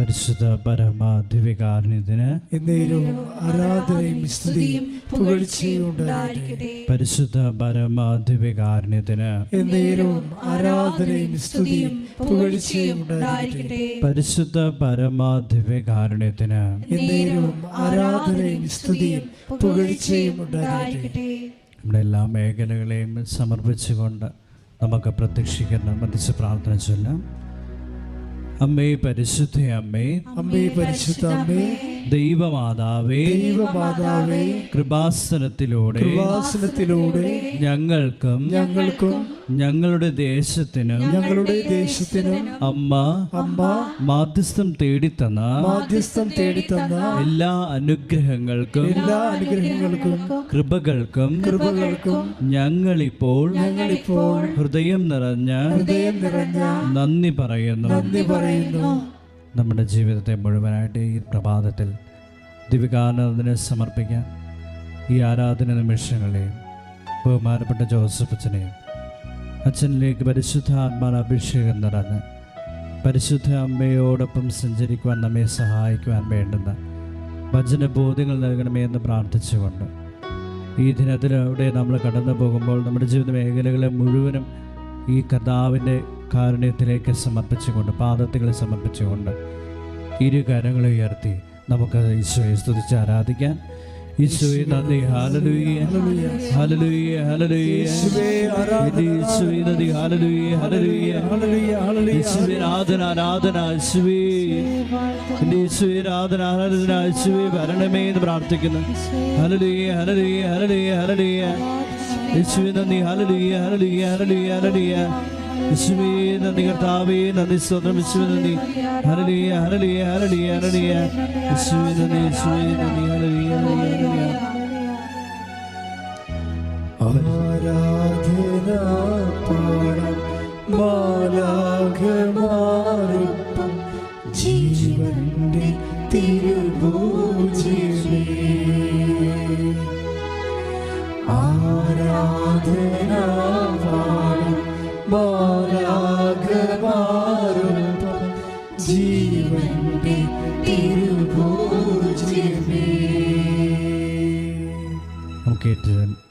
പരിശുദ്ധ പരമ ദിവ്യകാരുണ്യത്തിന് എന്നേരവും ആരാധനയും സ്തുതിയും പുകഴ്ചയും ഉണ്ടായിരിക്കട്ടെ. പരിശുദ്ധ പരമ ദിവ്യകാരുണ്യത്തിന് എന്നേരവും ആരാധനയും സ്തുതിയും പുകഴ്ചയും ഉണ്ടായിരിക്കട്ടെ. പരിശുദ്ധ പരമ ദിവ്യകാരുണ്യത്തിന് എന്നേരവും ആരാധനയും സ്തുതിയും പുകഴ്ചയും ഉണ്ടായിരിക്കട്ടെ. നമ്മുടെ എല്ലാ മേഖലകളെയും സമർപ്പിച്ചുകൊണ്ട് നമുക്ക് പ്രത്യക്ഷീകരണം മതിച്ച് പ്രാർത്ഥന ചൊല്ലാം. അമ്മേ പരിശുദ്ധ അമ്മേ, അമ്മേ പരിശുദ്ധ അമ്മേ, ദൈവമാതാവേ, ദൈവമാതാവേ, കൃപാസനത്തിലൂടെ ഞങ്ങൾക്കും ഞങ്ങളുടെ ദേശത്തിനും അമ്മ മാധ്യസ്ഥം തേടിത്തന്ന എല്ലാ അനുഗ്രഹങ്ങൾക്കും കൃപകൾക്കും ഞങ്ങളിപ്പോൾ ഹൃദയം നിറഞ്ഞ നന്ദി പറയുന്നു. നമ്മുടെ ജീവിതത്തെ മുഴുവനായിട്ട് ഈ പ്രഭാതത്തിൽ ദിവ്യകാരുണ്യത്തിന് സമർപ്പിക്കാം. ഈ ആരാധന നിമിഷങ്ങളെയും ബഹുമാനപ്പെട്ട ജോസഫ് അച്ഛനെയും അച്ഛനിലേക്ക് പരിശുദ്ധാത്മാന അഭിഷേകം നിറഞ്ഞ് പരിശുദ്ധ അമ്മയോടൊപ്പം സഞ്ചരിക്കുവാൻ നമ്മെ സഹായിക്കുവാൻ വേണ്ടുന്ന വചനബോധ്യങ്ങൾ നൽകണമേ എന്ന് പ്രാർത്ഥിച്ചുകൊണ്ട് ഈ ദിനത്തിലൂടെ നമ്മൾ കടന്നു പോകുമ്പോൾ നമ്മുടെ ജീവിത മേഖലകളെ മുഴുവനും ഈ കർത്താവിൻ്റെ കാരുണ്യത്തിലേക്ക് സമർപ്പിച്ചുകൊണ്ട് പാദത്തികളെ സമർപ്പിച്ചുകൊണ്ട് ഇരു കരങ്ങളെ ഉയർത്തി നമുക്ക് ഈശോയെ സ്തുതിച്ച് ആരാധിക്കാൻ. ഈശോയെ നന്ദി. ഹല്ലേലൂയ ഹല്ലേലൂയ ഹല്ലേലൂയ ഈശോയെ നന്ദി. ഹല്ലേലൂയ ഹല്ലേലൂയ ഈശോയെ ആരാധന ആരാധന ഈശോയെ ഈശോയെ ആരാധന ആരാധന ഈശോയെ വരണമേ എന്ന് പ്രാർത്ഥിക്കുന്നു. ഹല്ലേലൂയ ഹല്ലേലൂയ ഹല്ലേലൂയ ഹല്ലേലൂയ ഈശോയെ നന്ദി. ഹല്ലേലൂയ ഹല്ലേലൂയ ഹല്ലേലൂയ ഹല്ലേലൂയ യേശുവേ നന്ദി. കർത്താവേ നന്ദി. സ്തോത്രം. യേശുവേ നന്ദി. ഹല്ലേലൂയ ഹല്ലേലൂയ ഹല്ലേലൂയ ഹല്ലേലൂയ യേശുവേ നന്ദി. യേശുവേ നന്ദി. Hallelujah hallelujah. ആരാധന പാടാം മാലാഖമാരൊപ്പം ജീവന്റെ തിരുഭോജ്യമേ. ആരാധന പാടാം മാലാഖമാരൊപ്പം ജീവന്റെ തിരുഭോജ്യമേ. നമുക്ക്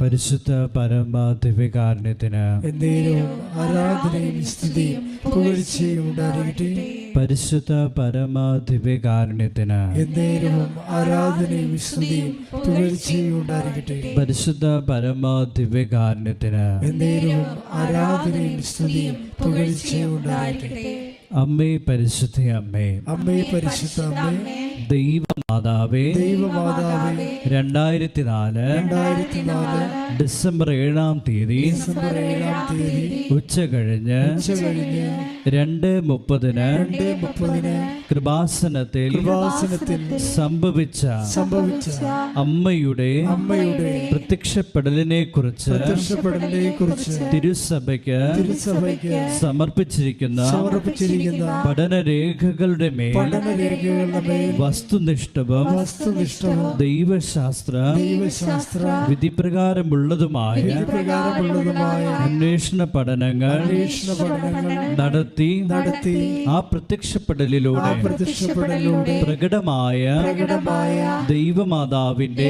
പരിശുദ്ധ പരമ ദിവ്യകാരുണ്യത്തിന് എന്നേരവും ആരാധനയും സ്തുതിയും പുകഴ്ചയും ഉണ്ടായിരിക്കട്ടെ. പരിശുദ്ധ പരമ ദിവ്യകാരുണ്യത്തിന് എന്നേരവും ആരാധനയും സ്തുതിയും പുകഴ്ചയും ഉണ്ടായിരിക്കട്ടെ. പരിശുദ്ധ പരമ ദിവ്യകാരുണ്യത്തിന് എന്നേരവും ആരാധനയും സ്തുതിയും പുകഴ്ചയും ഉണ്ടായിരിക്കട്ടെ. അമ്മേ പരിശുദ്ധ അമ്മേ, അമ്മേ പരിശുദ്ധ അമ്മേ, ദൈവമാതാവേ, 2004 ഡിസംബർ 7-ാം തീയതി ഉച്ച കഴിഞ്ഞ് 2:30 കൃപാസനത്തിൽ സംഭവിച്ച അമ്മയുടെ പ്രത്യക്ഷപ്പെടലിനെ കുറിച്ച് തിരുസഭയ്ക്ക് സമർപ്പിച്ചിരിക്കുന്ന പഠനരേഖകളുടെ മേൽ വസ്തുനിഷ്ഠവും ദൈവശാസ്ത്ര വിധിപ്രകാരമുള്ളതുമായ അന്വേഷണ പഠനങ്ങൾ നടത്തി ആ പ്രത്യക്ഷപ്പെടലിലൂടെ പ്രകടമായ ദൈവമാതാവിന്റെ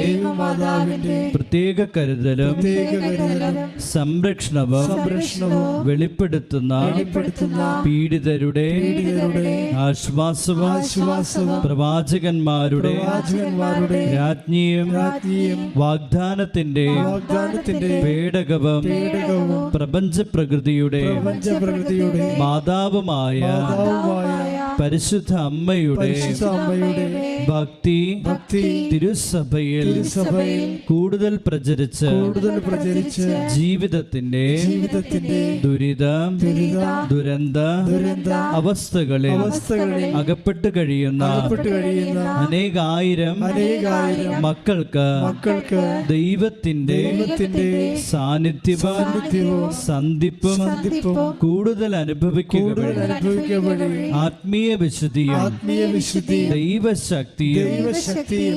പ്രത്യേക കരുതലും സംരക്ഷണവും വെളിപ്പെടുത്തുന്ന പീഡിതരുടെ ആശ്വാസവും പ്രവാചകന്മാരുടെ രാജ്ഞിയും വാഗ്ദാനത്തിന്റെ പേടകവും പ്രപഞ്ച പ്രകൃതിയുടെ മാതാവുമായ പരിശുദ്ധ അമ്മയുടെ ഭക്തി തിരുസഭയിൽ കൂടുതൽ പ്രചരിച്ച് ജീവിതത്തിന്റെ ദുരന്ത അവസ്ഥകളിൽ അകപ്പെട്ടു കഴിയുന്ന അനേകായിരം മക്കൾക്ക് ദൈവത്തിന്റെ സാന്നിധ്യവും സന്ധിപ്പും കൂടുതൽ അനുഭവിക്കുക ആത്മീയ വിശുദ്ധിയും ദൈവശക്തിയും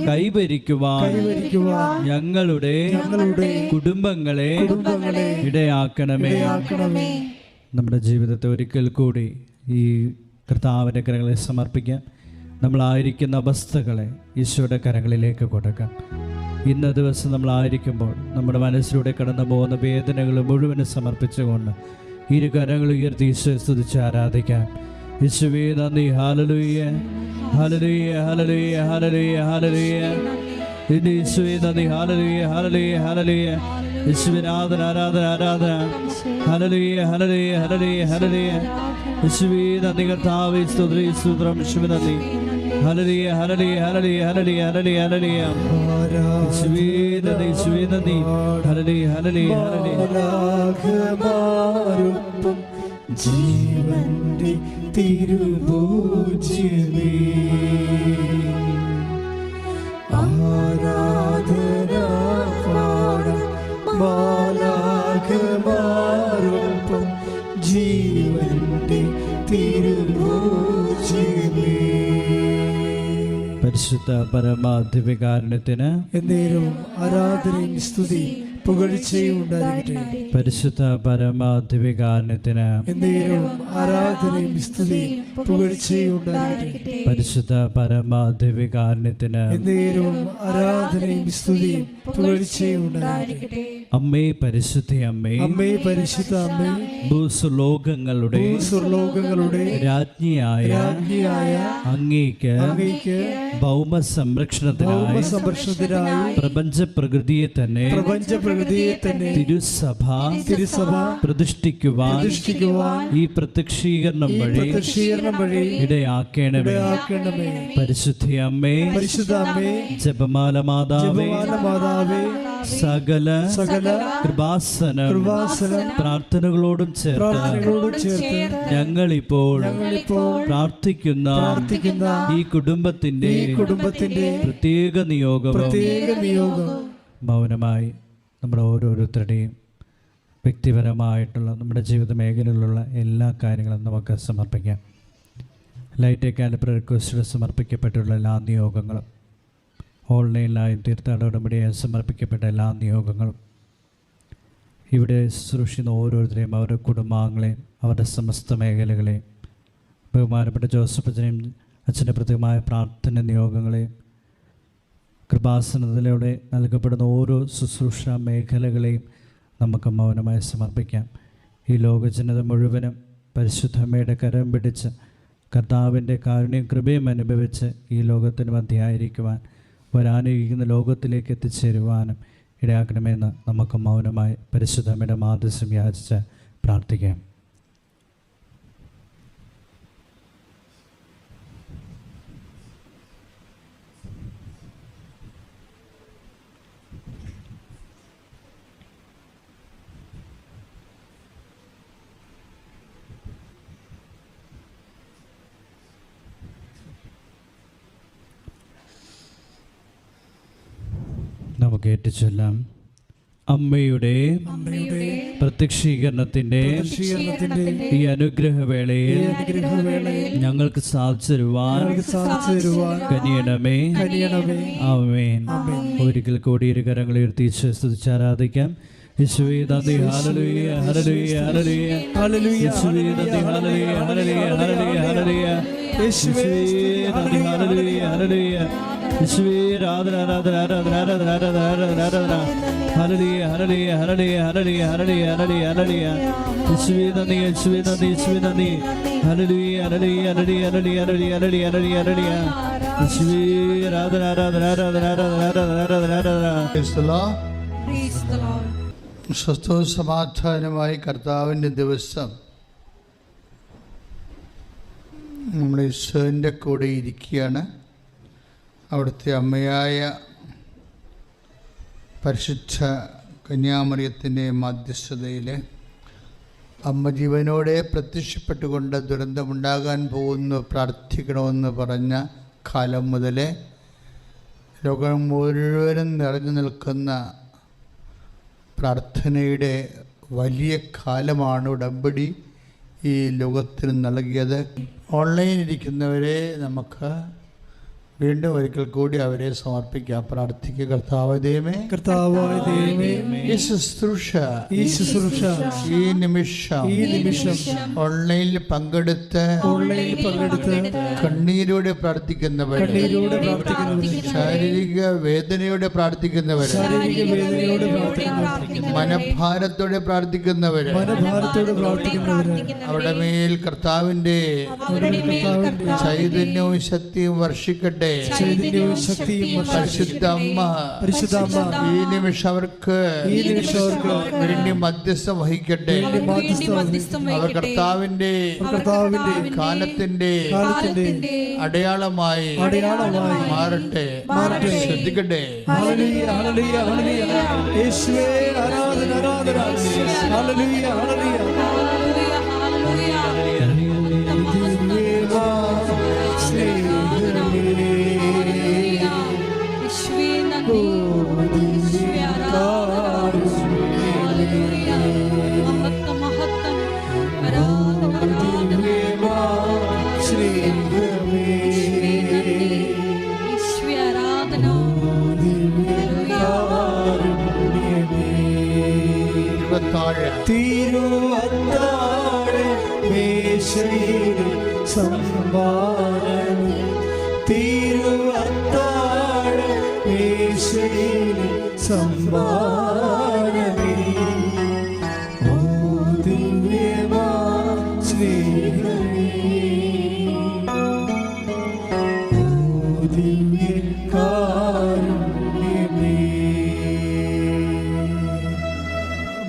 കൈവരിക്കുവാൻ ഞങ്ങളുടെ കുടുംബങ്ങളെ ഇടയാക്കണമേ. നമ്മുടെ ജീവിതത്തെ ഒരിക്കൽ കൂടി ഈ കർത്താവിന്റെ കരങ്ങളെ സമർപ്പിക്കാം. നമ്മളായിരിക്കുന്ന അവസ്ഥകളെ ഈശോയുടെ കരങ്ങളിലേക്ക് കൊടുക്കാം. ഇന്ന ദിവസം നമ്മളായിരിക്കുമ്പോൾ നമ്മുടെ മനസ്സിലൂടെ കടന്നു പോകുന്ന വേദനകൾ മുഴുവനും സമർപ്പിച്ചുകൊണ്ട് ഇരു കരങ്ങൾ ഉയർത്തി ഈശോയെ സ്തുതിച്ച് ആരാധിക്കാം. യേശുവേ നന്ദി. Hallelujah, hallelujah, hallelujah, hallelujah, hallelujah. യേശുവേ നന്ദി. Hallelujah, hallelujah, hallelujah. യേശുവിനെ ആരാധന, ആരാധന, ആരാധന. Hallelujah, hallelujah, hallelujah, hallelujah. യേശുവേ നന്ദി. കർത്താവേ സ്തുതി, സ്തോത്രം. യേശുവേ നന്ദി. Hallelujah, hallelujah, hallelujah, hallelujah, hallelujah, hallelujah. യേശുവേ നന്ദി, യേശുവേ നന്ദി. Hallelujah, hallelujah, hallelujah. ജീവന്റെ തിരുഭോജ്യമേ ആരാധന പാടം മാലാഖമാരൊപ്പം ജീവന്റെ തിരുഭോജ്യമേ. പരിശുദ്ധ പരമാധികാരണത്തിന് എന്നേരവും ആരാധനയും സ്തുതിയും പുകഴ്ചയും ഉണ്ടായിരിക്കട്ടെ. പരിശുദ്ധ പരമാധികാരണത്തിന് എന്നേരവും ആരാധനയും സ്തുതിയും പുകഴ്ചയും ഉണ്ടായിരിക്കട്ടെ. പരിശുദ്ധ പരമാധികാരണത്തിന് എന്നേരവും ആരാധനയും സ്തുതിയും പുകഴ്ചയും ഉണ്ടായിരിക്കട്ടെ. അമ്മേ പരിശുദ്ധ അമ്മേ, അമ്മേ പരിശുദ്ധ അമ്മേ, ഭൂസ്വർലോകങ്ങളുടെ രാജ്ഞിയായ അങ്ങേക്ക് ഭൗമ സംരക്ഷണത്തിനായി പ്രപഞ്ച പ്രകൃതിയെ തന്നെ തിരുസഭ പ്രതിഷ്ഠിക്കുവാൻ ഈ പ്രത്യക്ഷീകരണം വഴി ഇടയാക്കണമേ. പരിശുദ്ധ അമ്മേ, ജപമാല മാതാവേ, സകല കൃപാസന പ്രാർത്ഥനകളോടും ചേർത്ത് ഞങ്ങളിപ്പോൾ പ്രാർത്ഥിക്കുന്ന ഈ കുടുംബത്തിന്റെ പ്രത്യേക നിയോഗം മൗനമായി നമ്മുടെ ഓരോരുത്തരുടെയും വ്യക്തിപരമായിട്ടുള്ള നമ്മുടെ ജീവിത മേഖലയിലുള്ള എല്ലാ കാര്യങ്ങളും നമുക്ക് സമർപ്പിക്കാം. ലൈറ്റ് കാലിബ്ര റിക്വസ്റ്റിൽ സമർപ്പിക്കപ്പെട്ടുള്ള എല്ലാ നിയോഗങ്ങളും, ഓൺലൈനിലായും തീർത്ഥാടന ഉടമ്പടിയായി സമർപ്പിക്കപ്പെട്ട എല്ലാ നിയോഗങ്ങളും, ഇവിടെ ശുശ്രൂഷിക്കുന്ന ഓരോരുത്തരെയും അവരുടെ കുടുംബാംഗങ്ങളെയും അവരുടെ സമസ്ത മേഖലകളെയും, ബഹുമാനപ്പെട്ട ജോസഫ് അച്ഛനെയും അച്ഛൻ്റെ പ്രത്യേകമായ പ്രാർത്ഥന നിയോഗങ്ങളെയും, കൃപാസനത്തിലൂടെ നൽകപ്പെടുന്ന ഓരോ ശുശ്രൂഷ മേഖലകളെയും നമുക്ക് മൗനമായി സമർപ്പിക്കാം. ഈ ലോകജനത മുഴുവനും പരിശുദ്ധമ്മയുടെ കരം പിടിച്ച് കർത്താവിൻ്റെ കാരുണ്യം കൃപയും അനുഭവിച്ച് ഈ ലോകത്തിന് മധ്യയായിരിക്കുവാൻ വരാനിരിക്കുന്ന ലോകത്തിലേക്ക് എത്തിച്ചേരുവാനും ഇടയാക്കണമെന്ന് നമുക്ക് മൗനമായി പരിശുദ്ധമ്മയുടെ മാധ്യസ്ഥം യാചിച്ച് പ്രാർത്ഥിക്കാം. നമുക്ക് ഏറ്റുചൊല്ലാം. അമ്മയുടെ പ്രത്യക്ഷീകരണത്തിന്റെ ഈ അനുഗ്രഹവേളയിൽ ഞങ്ങൾക്ക് സാധിച്ചുതരുവാൻ കനിയണമേ. ആമേൻ. ഒരിക്കൽ കൂടി ഇരു കരങ്ങൾ ഉയർത്തി സ്തുതിച്ചാരാധിക്കാം. യേശുവേ നന്ദി. Hallelujah, hallelujah, hallelujah, hallelujah. യേശുവേ നന്ദി. Hallelujah, hallelujah, hallelujah, hallelujah. യേശുവേ നന്ദി. Hallelujah, hallelujah. യേശുവേ ആരാധന, ആരാധന, ആരാധന, ആരാധന, ആരാധന, ആരാധന, ആരാധന. Hallelujah, hallelujah, hallelujah, hallelujah, hallelujah, hallelujah, hallelujah. യേശുവേ നന്ദി, യേശുവേ നന്ദി, യേശുവേ നന്ദി. Hallelujah, hallelujah, hallelujah, hallelujah, hallelujah, hallelujah, hallelujah, hallelujah. യേശുവേ ആരാധന, ആരാധന, ആരാധന, ആരാധന, ആരാധന, ആരാധന, ആരാധന. സ്വസ്ഥവും സമാധാനമായി കർത്താവിൻ്റെ ദിവസം നമ്മൾ ഈശോൻ്റെ കൂടെ ഇരിക്കുകയാണ്. അവിടുത്തെ അമ്മയായ പരിശുദ്ധ കന്യാമറിയത്തിൻ്റെ മധ്യസ്ഥതയിൽ അമ്മ ജീവനോടെ പ്രത്യക്ഷപ്പെട്ടുകൊണ്ട് ദുരന്തമുണ്ടാകാൻ പോകുന്നു പ്രാർത്ഥിക്കണമെന്ന് പറഞ്ഞ കാലം മുതൽ ലോകം മുഴുവനും നിറഞ്ഞു നിൽക്കുന്ന പ്രാർത്ഥനയുടെ വലിയ കാലമാണ് ഉടമ്പടി ഈ ലോകത്തിന് നൽകിയത്. ഓൺലൈനിലിരിക്കുന്നവരെ നമുക്ക് വീണ്ടും ഒരിക്കൽ കൂടി അവരെ സമർപ്പിക്കാം. പ്രാർത്ഥിക്കുക. കർത്താവായ ദൈവമേ, കർത്താവായ ദൈവമേ, ഈ ശുശ്രൂഷ ഈ നിമിഷം ഓൺലൈനിൽ പങ്കെടുത്ത് കണ്ണീരോടെ പ്രാർത്ഥിക്കുന്നവർ, ശാരീരിക വേദനയോടെ പ്രാർത്ഥിക്കുന്നവർ, മനഭാരത്തോടെ പ്രാർത്ഥിക്കുന്നവർ, അവരുടെ മേൽ കർത്താവിന്റെ ചൈതന്യവും ശക്തിയും വർഷിക്കട്ടെ. പരിശുദ്ധ അമ്മ ഈ നിമിഷം അവർക്ക് വേണ്ടി മധ്യസ്ഥം വഹിക്കട്ടെ. അവർ കർത്താവിന്റെ കാലത്തിന്റെ അടയാളമായി മാറട്ടെ. ശ്രദ്ധിക്കട്ടെ.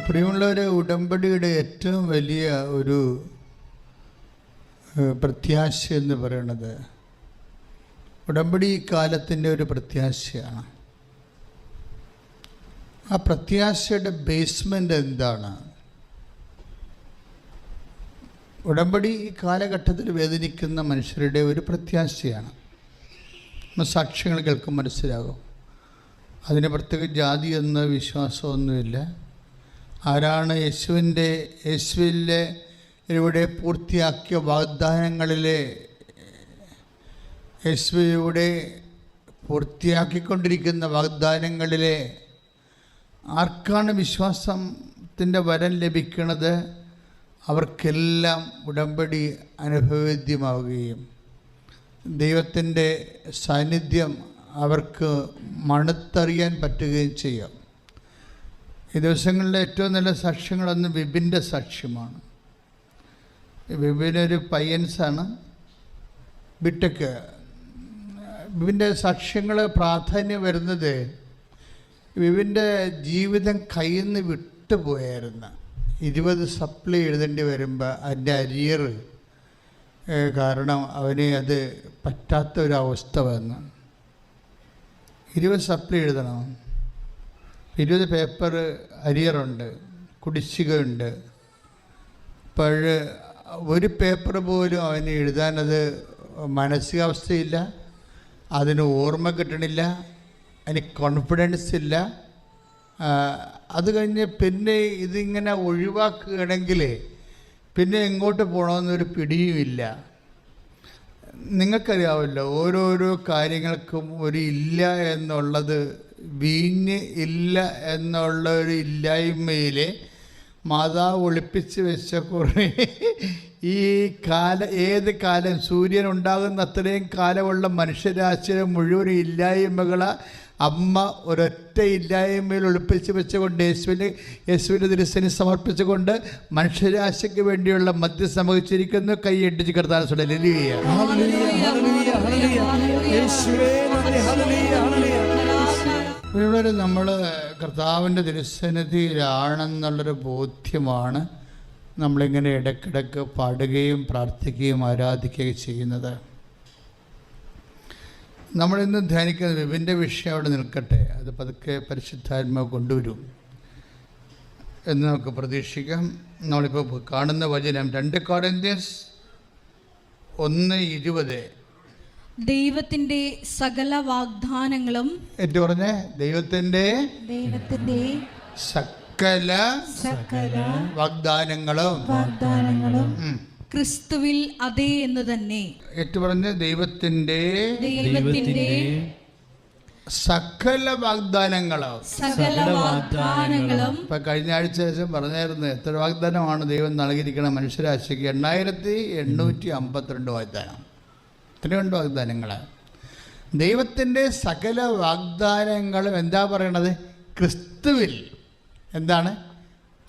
പ്രിയമുള്ളവരെ, ഉടമ്പടിയുടെ ഏറ്റവും വലിയ ഒരു പ്രത്യാശ എന്ന് പറയുന്നത് ഉടമ്പടി കാലത്തിൻ്റെ ഒരു പ്രത്യാശയാണ്. ആ പ്രത്യാശയുടെ ബേസ്മെൻ്റ് എന്താണ്? ഉടമ്പടി ഈ കാലഘട്ടത്തിൽ വേദനിക്കുന്ന മനുഷ്യരുടെ ഒരു പ്രത്യാശയാണ്. സാക്ഷ്യങ്ങൾ കേൾക്കും മനസ്സിലാകും. അതിന് പ്രത്യേക ജാതി എന്ന വിശ്വാസമൊന്നുമില്ല. ആരാണ് യേശുവിലൂടെ പൂർത്തിയാക്കിയ വാഗ്ദാനങ്ങളിലെ യേശുവിലൂടെ പൂർത്തിയാക്കിക്കൊണ്ടിരിക്കുന്ന വാഗ്ദാനങ്ങളിലെ ആർക്കാണ് വിശ്വാസത്തിൻ്റെ വരം ലഭിക്കുന്നത്, അവർക്കെല്ലാം ഉടമ്പടി അനുഭവവേദ്യമാവുകയും ദൈവത്തിൻ്റെ സാന്നിധ്യം അവർക്ക് മണത്തറിയാൻ പറ്റുകയും ചെയ്യും. ഈ ദിവസങ്ങളിലെ ഏറ്റവും നല്ല സാക്ഷ്യങ്ങളൊന്ന് വിപിൻ്റെ സാക്ഷ്യമാണ്. വിപിനൊരു പയ്യൻസാണ്, ബിടെക്. വിപിൻ്റെ സാക്ഷ്യങ്ങൾ പ്രാധാന്യം വരുന്നത് വിപിൻ്റെ ജീവിതം കയ്യിൽ നിന്ന് വിട്ടുപോയായിരുന്നു. 20 സപ്ലി എഴുതേണ്ടി വരുമ്പോൾ അതിൻ്റെ അരിയർ കാരണം അവന് അത് പറ്റാത്തൊരവസ്ഥ വന്നു. 20 സപ്ലി എഴുതണം, 20 പേപ്പർ അരിയറുണ്ട്, കുടിശ്ശികയുണ്ട്. അപ്പോൾ ഒരു പേപ്പർ പോലും അവന് എഴുതാനത് മാനസികാവസ്ഥയില്ല, അതിന് ഓർമ്മ കിട്ടണില്ല, അതിന് കോൺഫിഡൻസ് ഇല്ല. അത് കഴിഞ്ഞ് പിന്നെ ഇതിങ്ങനെ ഒഴിവാക്കുകയാണെങ്കിൽ പിന്നെ എങ്ങോട്ട് പോകണമെന്നൊരു പിടിയുമില്ല. നിങ്ങൾക്കറിയാമല്ലോ, ഓരോരോ കാര്യങ്ങൾക്കും ഒരു ഇല്ല എന്നുള്ളത്, വീഞ്ഞ് ഇല്ല എന്നുള്ള ഒരു ഇല്ലായ്മയിൽ മാതാവ് ഒളിപ്പിച്ച് വെച്ച കുറേ ഈ ഏത് കാലം സൂര്യൻ ഉണ്ടാകുന്ന അത്രയും കാലമുള്ള മനുഷ്യരാശിയുടെ മുഴുവൻ ഇല്ലായ്മകളെ അമ്മ ഒരൊറ്റ ഇല്ലായ്മയിൽ ഒളിപ്പിച്ച് വെച്ചുകൊണ്ട് യേശുവിൻ്റെ തിരുസേന സമർപ്പിച്ചുകൊണ്ട് മനുഷ്യരാശിക്ക് വേണ്ടിയുള്ള മധ്യസ്ഥം വഹിച്ചിരിക്കുന്നു. കൈയടിച്ച് കർത്താൻ ഇവിടെ നമ്മൾ കർത്താവിൻ്റെ തിരുസന്നിധിയിലാണെന്നുള്ളൊരു ബോധ്യമാണ് നമ്മളിങ്ങനെ ഇടയ്ക്കിടയ്ക്ക് പാടുകയും പ്രാർത്ഥിക്കുകയും ആരാധിക്കുകയും ചെയ്യുന്നത്. നമ്മളിന്ന് ധ്യാനിക്കുന്ന വിപിൻ്റെ വിഷയം അവിടെ നിൽക്കട്ടെ, അത് പതുക്കെ പരിശുദ്ധാത്മാവ് കൊണ്ടുവരും എന്ന് നമുക്ക് പ്രതീക്ഷിക്കാം. നമ്മളിപ്പോൾ കാണുന്ന വചനം 2 കൊരിന്ത്യൻസ് 1:20. ദൈവത്തിന്റെ സകല വാഗ്ദാനങ്ങളും ഏറ്റു പറഞ്ഞേ, ദൈവത്തിന്റെ സകല വാഗ്ദാനങ്ങളും ക്രിസ്തുവിൽ അതേ എന്ന് തന്നെ. ഏറ്റുപറഞ്ഞ് ദൈവത്തിൻ്റെ ദൈവത്തിന്റെ സകല വാഗ്ദാനങ്ങളും. സകല വാഗ്ദാനങ്ങളും. ഇപ്പം കഴിഞ്ഞ ആഴ്ച പറഞ്ഞായിരുന്നു എത്ര വാഗ്ദാനമാണ് ദൈവം നൽകിയിരിക്കണം മനുഷ്യരാശിക്ക്. 8852 വാഗ്ദാനം. ഇത്രയുണ്ട് വാഗ്ദാനങ്ങൾ. ദൈവത്തിൻ്റെ സകല വാഗ്ദാനങ്ങളും എന്താ പറയണത്? ക്രിസ്തുവിൽ. എന്താണ്?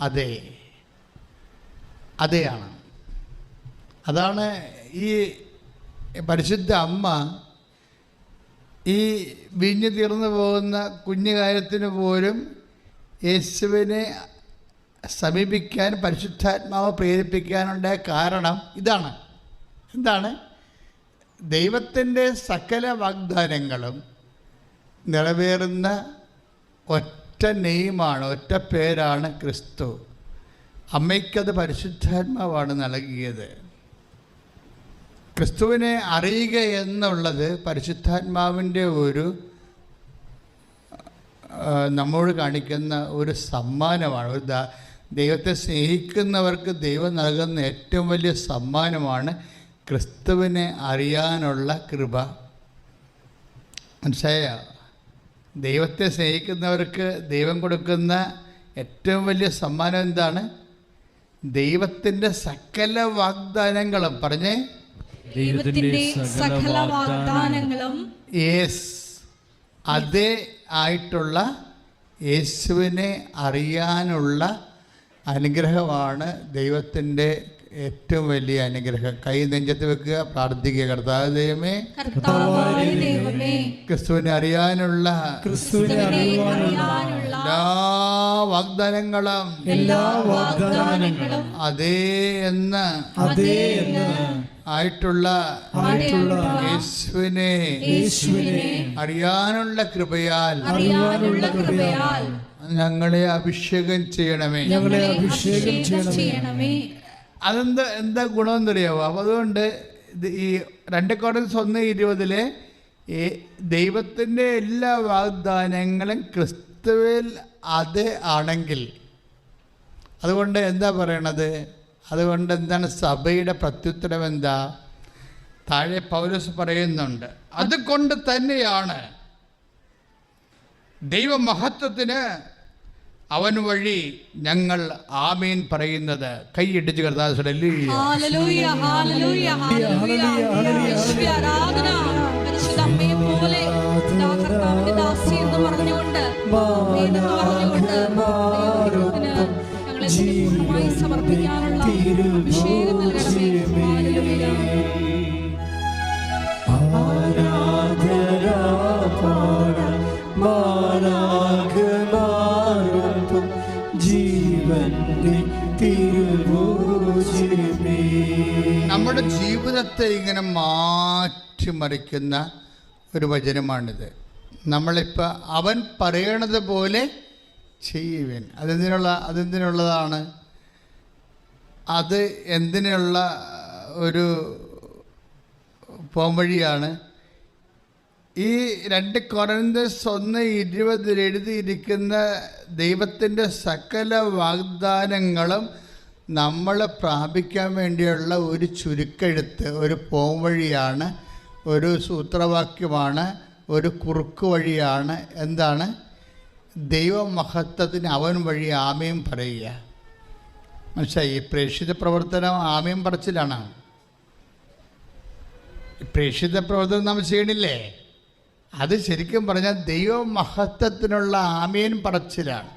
അതേ. അതെയാണ്. അതാണ് ഈ പരിശുദ്ധ അമ്മ ഈ വീഞ്ഞു തീർന്നു പോകുന്ന കുഞ്ഞു കാര്യത്തിന് പോലും യേശുവിനെ സമീപിക്കാൻ പരിശുദ്ധാത്മാവ് പ്രേരിപ്പിക്കാനുണ്ടായ കാരണം ഇതാണ്. എന്താണ്? ദൈവത്തിൻ്റെ സകല വാഗ്ദാനങ്ങളും നിറവേറുന്ന ഒറ്റ നെയ്മാണ്, ഒറ്റ പേരാണ് ക്രിസ്തു. അമ്മയ്ക്കത് പരിശുദ്ധാത്മാവാണ് നൽകിയത്. ക്രിസ്തുവിനെ അറിയുക എന്നുള്ളത് പരിശുദ്ധാത്മാവിൻ്റെ ഒരു നമ്മോട് കാണിക്കുന്ന ഒരു സമ്മാനമാണ്. ഒരു ദൈവത്തെ സ്നേഹിക്കുന്നവർക്ക് ദൈവം നൽകുന്ന ഏറ്റവും വലിയ സമ്മാനമാണ് ക്രിസ്തുവിനെ അറിയാനുള്ള കൃപ. മനസ്സിലായോ? ദൈവത്തെ സ്നേഹിക്കുന്നവർക്ക് ദൈവം കൊടുക്കുന്ന ഏറ്റവും വലിയ സമ്മാനം എന്താണ്? ദൈവത്തിൻ്റെ സകല വാഗ്ദാനങ്ങളും. പറഞ്ഞേ, ദൈവത്തിന്റെ സകല വാഗ്ദാനങ്ങളും. യേസ്, അതേ ആയിട്ടുള്ള യേശുവിനെ അറിയാനുള്ള അനുഗ്രഹമാണ് ദൈവത്തിൻ്റെ ഏറ്റവും വലിയ അനുഗ്രഹം. കൈ നെഞ്ചത്ത് വെക്കുക, പ്രാർത്ഥിക്കുക. കർത്താവ് ദൈവമേ, ക്രിസ്തുവിനെ അറിയാനുള്ള എല്ലാ വാഗ്ദാനങ്ങളും അതേ എന്ന് ആയിട്ടുള്ള യേശുവിനെ അറിയാനുള്ള കൃപയാൽ ഞങ്ങളെ അഭിഷേകം ചെയ്യണമേ. എന്താ ഗുണമെന്നറിയാവോ? അപ്പോൾ അതുകൊണ്ട് ഈ 2 കൊരിന്ത്യർ 1:20 ദൈവത്തിൻ്റെ എല്ലാ വാഗ്ദാനങ്ങളും ക്രിസ്തുവിൽ അത് ആണെങ്കിൽ, അതുകൊണ്ട് എന്താ പറയണത്? അതുകൊണ്ട് എന്താണ് സഭയുടെ പ്രത്യുത്തരം? എന്താ? താഴെ പൗലോസ് പറയുന്നുണ്ട്, അതുകൊണ്ട് തന്നെയാണ് ദൈവമഹത്വത്തിന് അവൻ വഴി ഞങ്ങൾ ആമീൻ പറയുന്നത്. കൈയിടിച്ച് കർത്താവ് സമർപ്പിക്കാനുള്ള അഭിഷേകം നമ്മുടെ ജീവിതത്തെ ഇങ്ങനെ മാറ്റിമറിക്കുന്ന ഒരു വചനമാണിത്. നമ്മളിപ്പോൾ അവൻ പറയണത് പോലെ ചെയ്യുവൻ. അതെന്തിനുള്ളതാണ്? അത് എന്തിനുള്ള ഒരു പോംവഴിയാണ്? ഈ 2 കൊരിന്ത്യർ 1:20 എഴുതിയിരിക്കുന്ന ദൈവത്തിൻ്റെ സകല വാഗ്ദാനങ്ങളും നമ്മൾ പ്രാപിക്കാൻ വേണ്ടിയുള്ള ഒരു ചുരുക്കെഴുത്ത്, ഒരു പോംവഴിയാണ്, ഒരു സൂത്രവാക്യമാണ്, ഒരു കുറുക്ക് വഴിയാണ്. എന്താണ്? ദൈവമഹത്വത്തിന് അവൻ വഴി ആമേൻ പറയുക. മനസ്സിലായി? ഈ പ്രേക്ഷിത പ്രവർത്തനം ആമേൻ പറച്ചിലാണ്. പ്രേക്ഷിത പ്രവർത്തനം നമ്മൾ ചെയ്യണില്ലേ? അത് ശരിക്കും പറഞ്ഞാൽ ദൈവമഹത്വത്തിനുള്ള ആമേൻ പറച്ചിലാണ്.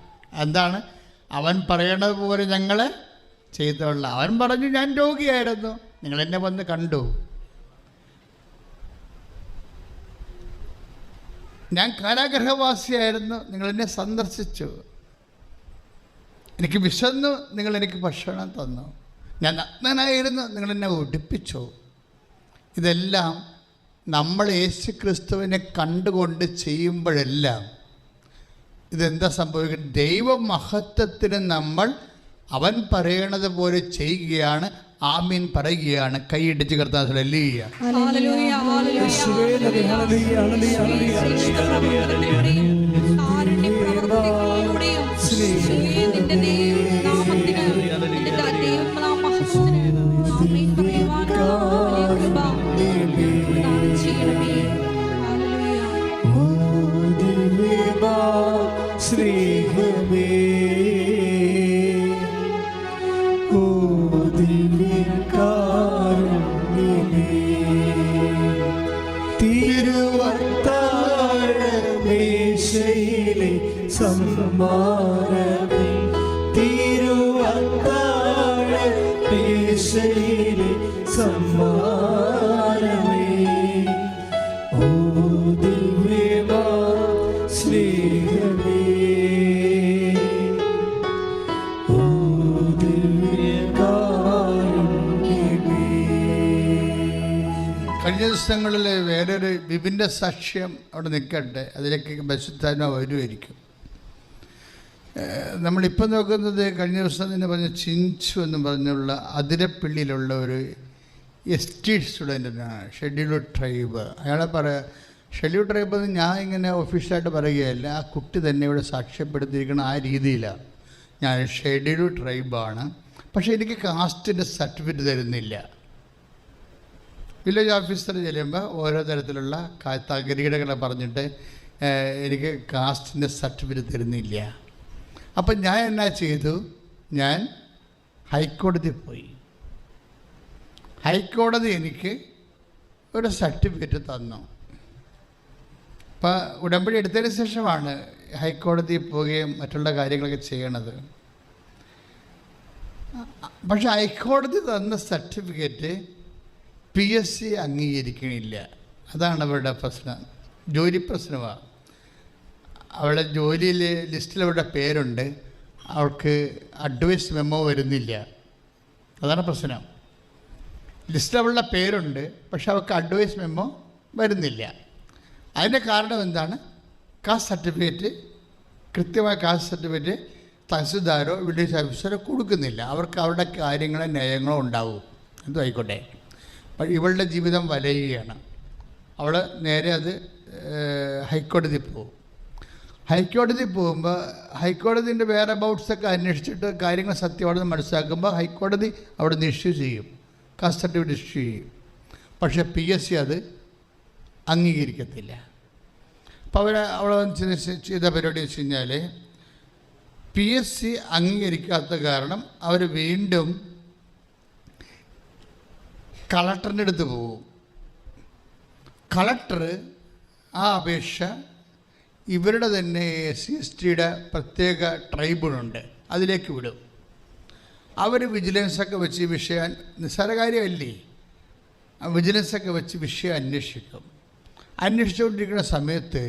എന്താണ്? അവൻ പറയണത് പോലെ ഞങ്ങൾ ചെയ്തോള. അവൻ പറഞ്ഞു, ഞാൻ രോഗിയായിരുന്നു, നിങ്ങളെന്നെ വന്ന് കണ്ടു. ഞാൻ കാരാഗ്രഹവാസിയായിരുന്നു, നിങ്ങളെന്നെ സന്ദർശിച്ചു. എനിക്ക് വിശന്നു, നിങ്ങളെനിക്ക് ഭക്ഷണം തന്നു. ഞാൻ നഗ്നനായിരുന്നു, നിങ്ങളെന്നെ ഉടുപ്പിച്ചു. ഇതെല്ലാം നമ്മൾ യേശു ക്രിസ്തുവിനെ കണ്ടുകൊണ്ട് ചെയ്യുമ്പോഴെല്ലാം ഇതെന്താ സംഭവിക്കുന്നത്? ദൈവമഹത്വത്തിന് നമ്മൾ അവൻ പറയണത് പോലെ ചെയ്യുകയാണ്, ആമീൻ പറയുകയാണ്. കൈയിടിച്ച് കർത്താവ് ഹല്ലേലൂയ. യേശുവേ സ്നേഹമേ ഓ ദിവ്യകാരുണ്യമേ തിരുവത്താഴമേശയിലെ സമ്മാനമേ തിരുവത്താഴമേശയിലെ സമ്മാനമേ ഓ ദിവ്യമാ സ്നേഹമേ ഓ ദിവ്യകാരുണ്യമേ. കഴിഞ്ഞ ദിവസങ്ങളിൽ വേറൊരു ബിബിൻ്റെ സാക്ഷ്യം അവിടെ നിൽക്കട്ടെ, അതിലേക്ക് പരിശുദ്ധാത്മാവ് വരുമായിരിക്കും. നമ്മളിപ്പോൾ നോക്കുന്നത് കഴിഞ്ഞ ദിവസം തന്നെ പറഞ്ഞ ചിഞ്ചു എന്ന് പറഞ്ഞുള്ള അതിരപ്പള്ളിയിലുള്ള ഒരു ST സ്റ്റുഡൻറ്റിനാണ്, ഷെഡ്യൂൾഡ് ട്രൈബ്. അയാളെ ഷെഡ്യൂൾഡ് ട്രൈബ് എന്ന് ഞാൻ ഇങ്ങനെ ഒഫീഷ്യലായിട്ട് പറയുകയല്ല, ആ കുട്ടി തന്നെ ഇവിടെ സാക്ഷ്യപ്പെടുത്തിയിരിക്കുന്ന ആ രീതിയിലാണ്. ഞാൻ ഷെഡ്യൂൾഡ് ട്രൈബാണ്, പക്ഷേ എനിക്ക് കാസ്റ്റിൻ്റെ സർട്ടിഫിക്കറ്റ് തരുന്നില്ല. വില്ലേജ് ഓഫീസർ ചെല്ലുമ്പോൾ ഓരോ തരത്തിലുള്ള തകരീടകളെ പറഞ്ഞിട്ട് എനിക്ക് കാസ്റ്റിൻ്റെ സർട്ടിഫിക്കറ്റ് തരുന്നില്ല. അപ്പം ഞാൻ എന്നാ ചെയ്തു, ഞാൻ ഹൈക്കോടതി പോയി. ഹൈക്കോടതി എനിക്ക് ഒരു സർട്ടിഫിക്കറ്റ് തന്നു. അപ്പോൾ ഉടമ്പടി എടുത്തതിന് ശേഷമാണ് ഹൈക്കോടതിയിൽ പോവുകയും മറ്റുള്ള കാര്യങ്ങളൊക്കെ ചെയ്യണത്. പക്ഷെ ഹൈക്കോടതി തന്ന സർട്ടിഫിക്കറ്റ് PSC അംഗീകരിക്കണില്ല. അതാണ് അവരുടെ പ്രശ്നം, ജോലി പ്രശ്നമാണ്. അവളുടെ ജോലിയിൽ ലിസ്റ്റിൽ അവരുടെ പേരുണ്ട്, അവൾക്ക് അഡ്വൈസ് മെമ്മോ വരുന്നില്ല. അതാണ് പ്രശ്നം. ലിസ്റ്റിൽ അവളുടെ പേരുണ്ട്, പക്ഷെ അവൾക്ക് അഡ്വൈസ് മെമ്മോ വരുന്നില്ല. അതിൻ്റെ കാരണം എന്താണ്? കാസ്റ്റ് സർട്ടിഫിക്കറ്റ്, കൃത്യമായ കാസ്റ്റ് സർട്ടിഫിക്കറ്റ് തഹസിൽദാരോ വില്ലേജ് ഓഫീസറോ കൊടുക്കുന്നില്ല. അവർക്ക് അവരുടെ കാര്യങ്ങളോ ന്യായങ്ങളോ ഉണ്ടാവും, എന്തോ ആയിക്കോട്ടെ. ഇവളുടെ ജീവിതം വലയുകയാണ്. അവൾ നേരെ അത് ഹൈക്കോടതി പോകും. ഹൈക്കോടതി പോകുമ്പോൾ ഹൈക്കോടതിൻ്റെ വേറെ അബൌട്ട്സൊക്കെ അന്വേഷിച്ചിട്ട് കാര്യങ്ങൾ സത്യമാണെന്ന് മനസ്സിലാക്കുമ്പോൾ ഹൈക്കോടതി അവിടെ നിന്ന് ഇഷ്യൂ ചെയ്യും, കാസ്റ്റ് സർട്ടിഫിക്കറ്റ് ഇഷ്യൂ ചെയ്യും. പക്ഷേ PSC അത് അംഗീകരിക്കത്തില്ല. അപ്പോൾ അവൾ ചെയ്ത പരിപാടി വെച്ച് കഴിഞ്ഞാൽ PSC അംഗീകരിക്കാത്ത കാരണം അവർ വീണ്ടും കളക്ടറിൻ്റെ അടുത്ത് പോകും. കളക്ടർ ആ അപേക്ഷ ഇവരുടെ തന്നെ SC/STയുടെ പ്രത്യേക ട്രൈബ്യൂണലുണ്ട്, അതിലേക്ക് വിടും. അവർ വിജിലൻസൊക്കെ വെച്ച് വിഷയം, നിസ്സാര കാര്യമല്ലേ, വിജിലൻസൊക്കെ വെച്ച് വിഷയം അന്വേഷിക്കും. അന്വേഷിച്ചുകൊണ്ടിരിക്കുന്ന സമയത്ത്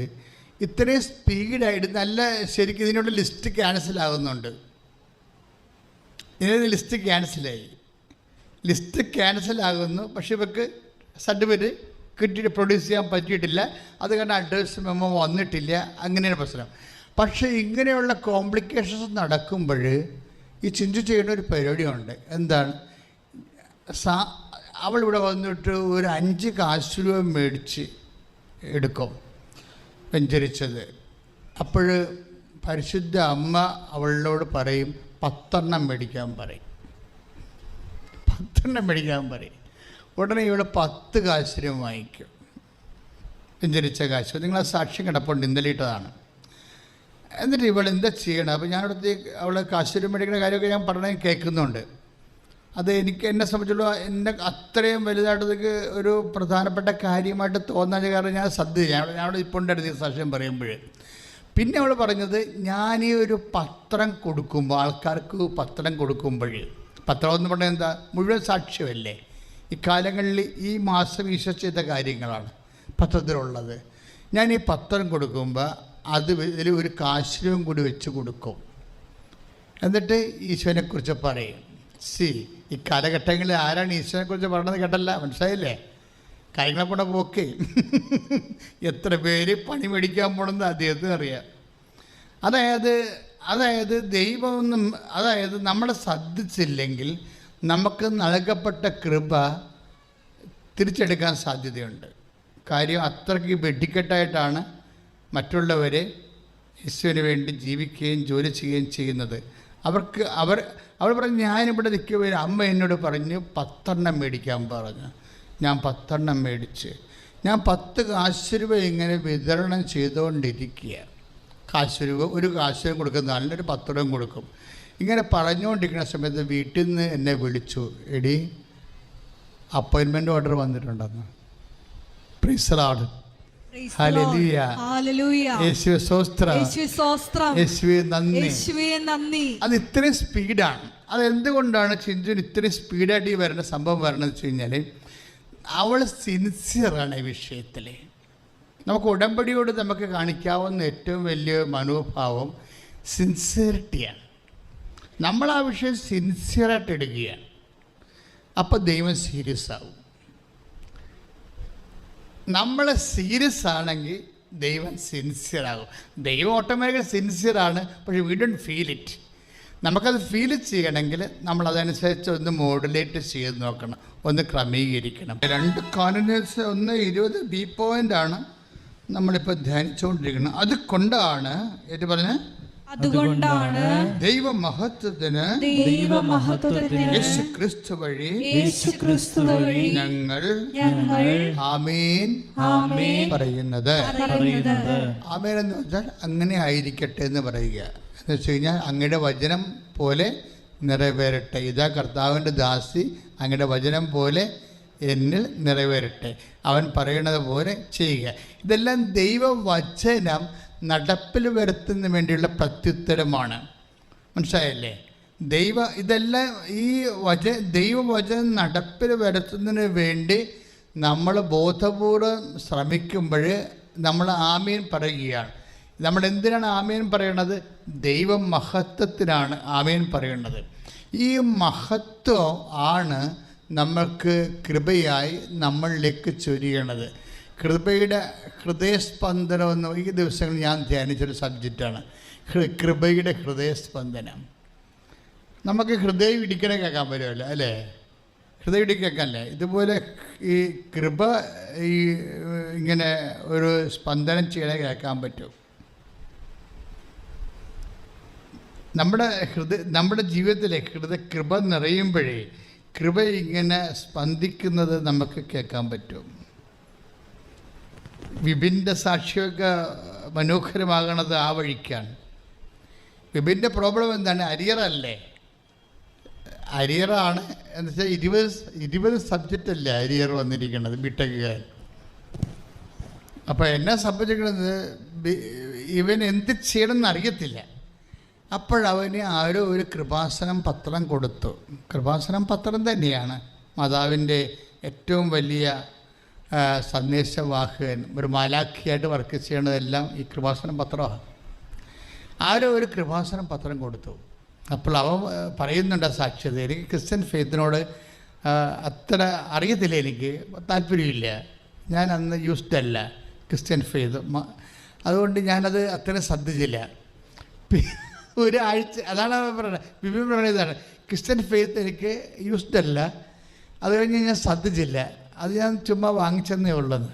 ഇത്രയും സ്പീഡായിട്ട് നല്ല ശരിക്കും ഇതിനുള്ള ലിസ്റ്റ് ക്യാൻസലാകുന്നുണ്ട്. ഇതിന് ലിസ്റ്റ് ക്യാൻസലാകുന്നു. പക്ഷേ ഇവർക്ക് സർട്ടിഫിക്കറ്റ് കിട്ടിയിട്ട് പ്രൊഡ്യൂസ് ചെയ്യാൻ പറ്റിയിട്ടില്ല. അത് കാരണം അഡ്വൈസ് മെമ്മോ വന്നിട്ടില്ല. അങ്ങനെയാണ് പ്രശ്നം. പക്ഷേ ഇങ്ങനെയുള്ള കോംപ്ലിക്കേഷൻസ് നടക്കുമ്പോൾ ഈ ചിന്തി ചെയ്യുന്ന ഒരു പരിപാടിയുണ്ട്. എന്താണ്? അവളിവിടെ വന്നിട്ട് ഒരു 5 കാശ് രൂപ മേടിച്ച് എടുക്കും വെഞ്ചരിച്ചത്. അപ്പോൾ പരിശുദ്ധ അമ്മ അവളോട് പറയും 10 മേടിക്കാൻ പറയും. 10 മേടിക്കാൻ പറയും. ഉടനെ ഇവിടെ 10 കാശ് രൂപ വാങ്ങിക്കും, വെഞ്ചരിച്ച കാശ്. നിങ്ങൾ ആ സാക്ഷ്യം കിടപ്പുണ്ട്, ഇന്നലെ ഇട്ടതാണ്. എന്നിട്ട് ഇവളെന്താ ചെയ്യണം? അപ്പോൾ ഞാനിവിടുത്തെ അവൾ കാശ് രൂപ മേടിക്കുന്ന കാര്യമൊക്കെ ഞാൻ പഠനം കേൾക്കുന്നുണ്ട്. അത് എന്നെ സംബന്ധിച്ചുള്ള എന്നെ അത്രയും വലുതായിട്ടതൊക്കെ ഒരു പ്രധാനപ്പെട്ട കാര്യമായിട്ട് തോന്നാൻ കാരണം ഞാൻ ഞാനവിടെ ഇപ്പോൾ ഉണ്ടായിരുന്നു ഈ സാക്ഷ്യം പറയുമ്പോൾ. പിന്നെ അവൾ പറഞ്ഞത്, ഞാൻ ഈ ഒരു പത്രം കൊടുക്കുമ്പോൾ, ആൾക്കാർക്ക് പത്രം കൊടുക്കുമ്പോൾ, പത്രം എന്ന് പറഞ്ഞാൽ എന്താ, മുഴുവൻ സാക്ഷ്യമല്ലേ. ഇക്കാലങ്ങളിൽ ഈ മാസം ഈശോ ചെയ്ത കാര്യങ്ങളാണ് പത്രത്തിലുള്ളത്. ഞാൻ ഈ പത്രം കൊടുക്കുമ്പോൾ ഇതിൽ ഒരു കാശിലും കൂടി വെച്ച് കൊടുക്കും. എന്നിട്ട് ഈശോനെക്കുറിച്ച് പറയും. ഈ കാലഘട്ടങ്ങളിൽ ആരാണ് ഈശോനെക്കുറിച്ച് പറയണത് കേട്ടല്ല, മനസ്സിലായില്ലേ? കാര്യങ്ങളെ കൂടെ പോക്കേ എത്ര പേര് പണി മേടിക്കാൻ പോകണമെന്ന് അദ്ദേഹത്തിന് അറിയാം. അതായത് ദൈവമൊന്നും നമ്മളെ ശ്രദ്ധിച്ചില്ലെങ്കിൽ നമുക്ക് നൽകപ്പെട്ട കൃപ തിരിച്ചെടുക്കാൻ സാധ്യതയുണ്ട്. കാര്യം അത്രയ്ക്ക് വെടിക്കെട്ടായിട്ടാണ് മറ്റുള്ളവരെ യേശുവിന് വേണ്ടി ജീവിക്കുകയും ജോലി ചെയ്യുകയും ചെയ്യുന്നത്. അവർ പറഞ്ഞു, ഞാനിവിടെ നിൽക്കുക, അമ്മ എന്നോട് പറഞ്ഞു 10 മേടിക്കാൻ പറഞ്ഞു. ഞാൻ 10 മേടിച്ച് ഞാൻ 10 കാശ് രൂപ ഇങ്ങനെ വിതരണം ചെയ്തുകൊണ്ടിരിക്കുക. ഒരു കാശ് കൊടുക്കുന്ന ആളിന് ഒരു 10 രൂപ കൊടുക്കും. ഇങ്ങനെ പറഞ്ഞുകൊണ്ടിരിക്കുന്ന സമയത്ത് വീട്ടിൽ നിന്ന് എന്നെ വിളിച്ചു, എടി അപ്പോയിൻമെൻ്റ് ഓർഡർ വന്നിട്ടുണ്ടെന്ന്. Praise the Lord. ഹല്ലേലൂയ. യേശുവേ സ്തോത്രം. യേശുവേ നന്ദി. അത് ഇത്രയും സ്പീഡാണ്. അതെന്തുകൊണ്ടാണ് ചിഞ്ചുന് ഇത്രയും സ്പീഡായിട്ട് ഈ വരുന്ന സംഭവം വരണമെന്ന് വെച്ച് കഴിഞ്ഞാൽ അവൾ സിൻസിയറാണ് ഈ വിഷയത്തിൽ. നമുക്ക് ഉടമ്പടിയോട് നമുക്ക് കാണിക്കാവുന്ന ഏറ്റവും വലിയ മനോഭാവം സിൻസിയറിറ്റിയാണ്. നമ്മൾ ആ വിഷയം സിൻസിയറായിട്ട് എടുക്കുകയാണ്. അപ്പോൾ ദൈവം സീരിയസ് ആവും. നമ്മൾ സീരിയസ് ആണെങ്കിൽ ദൈവം സിൻസിയർ ആകും. ദൈവം ഓട്ടോമാറ്റിക്കലി സിൻസിയറാണ്, പക്ഷേ വി ഡോണ്ട് ഫീൽ ഇറ്റ്. നമുക്കത് ഫീൽ ചെയ്യണമെങ്കിൽ നമ്മളതനുസരിച്ച് ഒന്ന് മോഡുലേറ്റ് ചെയ്ത് നോക്കണം, ഒന്ന് ക്രമീകരിക്കണം. 2 കോർഡിനേറ്റ്സ് 1:20 B പോയിൻ്റാണ് നമ്മളിപ്പോൾ ധ്യാനിച്ചുകൊണ്ടിരിക്കുന്നത്. അതുകൊണ്ടാണ് അതുകൊണ്ടാണ് ദൈവമഹത്വത്തിന് യേശുക്രിസ്തു വഴി ഞങ്ങൾ ആമേൻ പറയുന്നത്. ആമേൻ എന്ന് വെച്ചാൽ അങ്ങനെ ആയിരിക്കട്ടെ എന്ന് പറയുക. എന്ന് വെച്ച് കഴിഞ്ഞാൽ അങ്ങയുടെ വചനം പോലെ നിറവേറട്ടെ. ഇതാ കർത്താവിൻ്റെ ദാസി, അങ്ങയുടെ വചനം പോലെ എന്നിൽ നിറവേറട്ടെ, അവൻ പറയുന്നത് പോലെ ചെയ്യുക. ഇതെല്ലാം ദൈവവചനം നടപ്പിൽ വരുത്തുന്നതിന് വേണ്ടിയുള്ള പ്രത്യുത്തരമാണ്. മനസ്സിലായല്ലേ? ഇതെല്ലാം ഈ ദൈവവചനം നടപ്പിൽ വരുത്തുന്നതിന് വേണ്ടി നമ്മൾ ബോധപൂർവം ശ്രമിക്കുമ്പോൾ നമ്മൾ ആമേൻ പറയുകയാണ്. നമ്മൾ എന്തിനാണ് ആമേൻ പറയണത്? ദൈവ മഹത്വത്തിനാണ് ആമേൻ പറയുന്നത്. ഈ മഹത്വം ആണ് നമ്മൾക്ക് കൃപയായി നമ്മളിലേക്ക് ചൊരിയണത്. കൃപയുടെ ഹൃദയസ്പന്ദനം എന്ന് ഈ ദിവസങ്ങളിൽ ഞാൻ ധ്യാനിച്ചൊരു സബ്ജക്റ്റാണ് കൃപയുടെ ഹൃദയസ്പന്ദനം. നമുക്ക് ഹൃദയം ഇടിക്കണ കേൾക്കാൻ പറ്റുമല്ലോ അല്ലേ? ഹൃദയം ഇടിക്കേൾക്കല്ലേ? ഇതുപോലെ ഈ കൃപ ഇങ്ങനെ ഒരു സ്പന്ദനം ചെയ്യണ കേൾക്കാൻ പറ്റും. നമ്മുടെ ജീവിതത്തിലെ കൃപ നിറയുമ്പോഴേ കൃപ ഇങ്ങനെ സ്പന്ദിക്കുന്നത് നമുക്ക് കേൾക്കാൻ പറ്റും. വിപിൻ്റെ സാക്ഷിയൊക്കെ മനോഹരമാകണത് ആ വഴിക്കാണ്. വിപിൻ്റെ പ്രോബ്ലം എന്താണ്? അരിയറല്ലേ? അരിയറാണ് എന്ന് വെച്ചാൽ 20 സബ്ജക്റ്റല്ലേ അരിയർ വന്നിരിക്കുന്നത് ബിടെക്കുകാരൻ. അപ്പോൾ എന്നെ സംബന്ധിക്കുന്നത് ഇവൻ എന്ത് ചെയ്യണമെന്ന് അറിയത്തില്ല. അപ്പോഴവന് ആരോ ഒരു കൃപാസനം പത്രം കൊടുത്തു. കൃപാസനം പത്രം തന്നെയാണ് മാതാവിൻ്റെ ഏറ്റവും വലിയ സന്ദേശവാഹകൻ, ഒരു മാലാഖിയായിട്ട് വർക്ക് ചെയ്യണതെല്ലാം ഈ കൃപാസനം പത്രമാണ്. ആരോ ഒരു കൃപാസനം പത്രം കൊടുത്തു. അപ്പോൾ അവൻ പറയുന്നുണ്ട് സാക്ഷ്യത, എനിക്ക് ക്രിസ്ത്യൻ ഫെയ്ത്തിനോട് അത്ര അറിയത്തില്ല, എനിക്ക് താല്പര്യമില്ല, ഞാൻ അന്ന് യൂസ്ഡ് അല്ല ക്രിസ്ത്യൻ ഫെയ്ത്ത്, അതുകൊണ്ട് ഞാനത് അത്ര ശ്രദ്ധിച്ചില്ല. ഒരാഴ്ച അതാണ് പറയുന്നത്, ബിബിൻ പറയുന്നതാണ്, ക്രിസ്ത്യൻ ഫെയ്ത്ത് എനിക്ക് യൂസ്ഡ് അല്ല, അത് കഴിഞ്ഞ് ഞാൻ ശ്രദ്ധിച്ചില്ല, അത് ഞാൻ ചുമ്മാ വാങ്ങിച്ചെന്നേ ഉള്ളത്.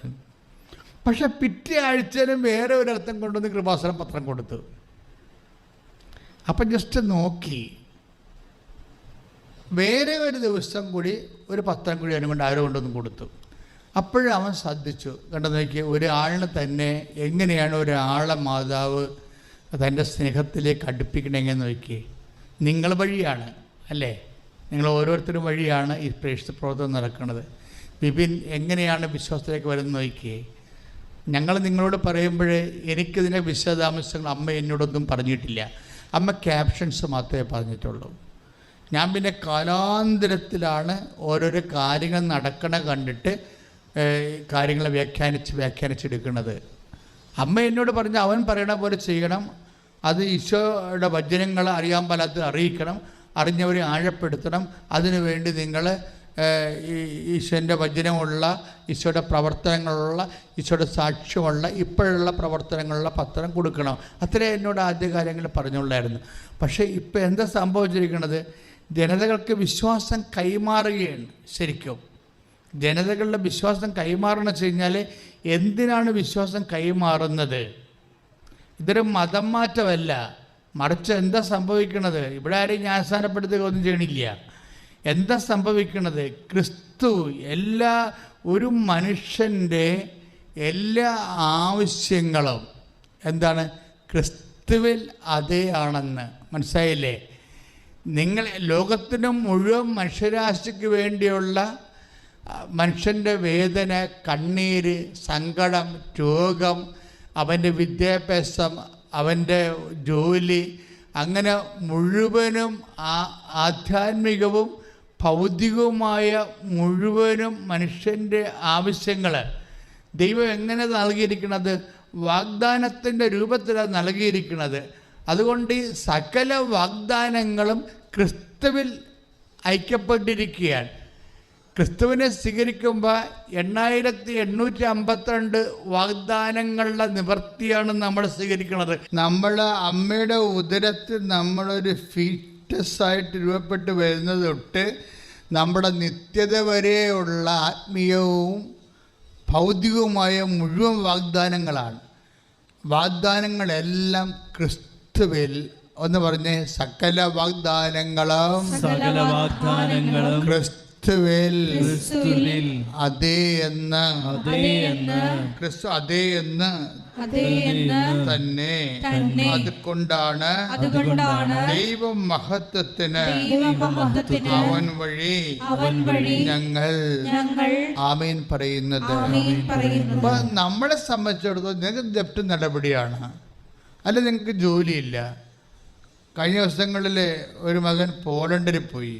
പക്ഷെ പിറ്റേ ആഴ്ചയിലും വേറെ ഒരർത്ഥം കൊണ്ടുവന്ന് കൃപാസനം പത്രം കൊടുത്തു. അപ്പം ജസ്റ്റ് നോക്കി, വേറെ ഒരു ദിവസം കൂടി ഒരു പത്രം കൂടി അവനും കൊണ്ട് ആരോ കൊണ്ടൊന്നും കൊടുത്തു. അപ്പോഴും അവൻ ശ്രദ്ധിച്ചു, കണ്ടു നോക്കി, ഒരാളിനെ തന്നെ എങ്ങനെയാണ് ഒരാളെ മാതാവ് തൻ്റെ സ്നേഹത്തിലേക്ക് അടുപ്പിക്കണമെന്ന് നോക്കി. നിങ്ങൾ വഴിയാണ് അല്ലേ, നിങ്ങൾ ഓരോരുത്തരും വഴിയാണ് ഈ പ്രേക്ഷിത പ്രവർത്തനം നടക്കുന്നത്. ബിബിൻ എങ്ങനെയാണ് വിശ്വാസത്തിലേക്ക് വരുന്നത് നോക്കിയേ. ഞങ്ങൾ നിങ്ങളോട് പറയുമ്പോഴേ എനിക്കിതിൻ്റെ വിശദാംശങ്ങൾ അമ്മ എന്നോടൊന്നും പറഞ്ഞിട്ടില്ല. അമ്മ ക്യാപ്ഷൻസ് മാത്രമേ പറഞ്ഞിട്ടുള്ളൂ. ഞാൻ പിന്നെ കാലാന്തരത്തിലാണ് ഓരോരോ കാര്യങ്ങൾ നടക്കണ കണ്ടിട്ട് കാര്യങ്ങളെ വ്യാഖ്യാനിച്ചെടുക്കുന്നത്. അമ്മ എന്നോട് പറഞ്ഞ അവൻ പറയണ പോലെ ചെയ്യണം, അത് ഈശോയുടെ വചനങ്ങൾ അറിയാൻ പാലാത്ത അറിയിക്കണം, അറിഞ്ഞവരെ ആഴപ്പെടുത്തണം, അതിനുവേണ്ടി നിങ്ങൾ ഈശോൻ്റെ വചനമുള്ള, ഈശോയുടെ പ്രവർത്തനങ്ങളുള്ള, ഈശോയുടെ സാക്ഷ്യമുള്ള, ഇപ്പോഴുള്ള പ്രവർത്തനങ്ങളുള്ള പത്രം കൊടുക്കണം. അത്രേ എന്നോട് ആദ്യ കാര്യങ്ങൾ പറഞ്ഞുള്ളായിരുന്നു. പക്ഷേ ഇപ്പോൾ എന്താ സംഭവിച്ചിരിക്കുന്നത്? ജനതകൾക്ക് വിശ്വാസം കൈമാറുകയാണ്. ശരിക്കും ജനതകളുടെ വിശ്വാസം കൈമാറണമെന്ന് വെച്ച് കഴിഞ്ഞാൽ എന്തിനാണ് വിശ്വാസം കൈമാറുന്നത്? ഇതൊരു മതം മാറ്റമല്ല, മറിച്ച് എന്താ സംഭവിക്കണത്? ഇവിടെ ആരെയും ന്യായസ്ഥാനപ്പെടുത്തുക ഒന്നും ചെയ്യണില്ല. എന്താ സംഭവിക്കണത്? ക്രിസ്തു ഒരു മനുഷ്യൻ്റെ എല്ലാ ആവശ്യങ്ങളും എന്താണ്? ക്രിസ്തുവിൽ അതേ ആണെന്ന്. മനസ്സിലായില്ലേ? നിങ്ങൾ ലോകത്തിന് മുഴുവൻ മനുഷ്യരാശിക്ക് വേണ്ടിയുള്ള മനുഷ്യൻ്റെ വേദന, കണ്ണീര്, സങ്കടം, രോഗം, അവൻ്റെ വിദ്യാഭ്യാസം, അവൻ്റെ ജോലി, അങ്ങനെ മുഴുവനും ആധ്യാത്മികവും ഭൗതികവുമായ മുഴുവനും മനുഷ്യൻ്റെ ആവശ്യങ്ങൾ ദൈവം എങ്ങനെ നൽകിയിരിക്കുന്നത്? വാഗ്ദാനത്തിൻ്റെ രൂപത്തിലാണ് നൽകിയിരിക്കുന്നത്. അതുകൊണ്ട് ഈ സകല വാഗ്ദാനങ്ങളും ക്രിസ്തുവിൽ ഐക്യപ്പെട്ടിരിക്കുകയാണ്. ക്രിസ്തുവിനെ സ്വീകരിക്കുമ്പോൾ 8852 വാഗ്ദാനങ്ങളുടെ നിവൃത്തിയാണ് നമ്മൾ സ്വീകരിക്കുന്നത്. നമ്മൾ അമ്മയുടെ ഉദരത്തിൽ നമ്മളൊരു ഫീറ്റസായിട്ട് രൂപപ്പെട്ട് വരുന്നത് തൊട്ട് നമ്മുടെ നിത്യത വരെയുള്ള ആത്മീയവും ഭൗതികവുമായ മുഴുവൻ വാഗ്ദാനങ്ങളാണ്. വാഗ്ദാനങ്ങളെല്ലാം ക്രിസ്തുവിൽ, ഒന്ന് പറഞ്ഞേ, സകല വാഗ്ദാനങ്ങളും ക്രിസ്തുവിൽ അതേ എന്ന് ക്രിസ്തു അതേ എന്ന് തന്നെ. അതുകൊണ്ടാണ് ദൈവമഹത്വത്തിന് അവൻ വഴി ഞങ്ങൾ ആമേൻ പറയുന്നത്. അപ്പൊ നമ്മളെ സംബന്ധിച്ചിടത്തോളം നിങ്ങൾക്ക് ജപ്റ്റ് നടപടിയാണ്, അല്ല നിങ്ങൾക്ക് ജോലിയില്ല. കഴിഞ്ഞ ദിവസങ്ങളിൽ ഒരു മകൻ പോളണ്ടിൽ പോയി.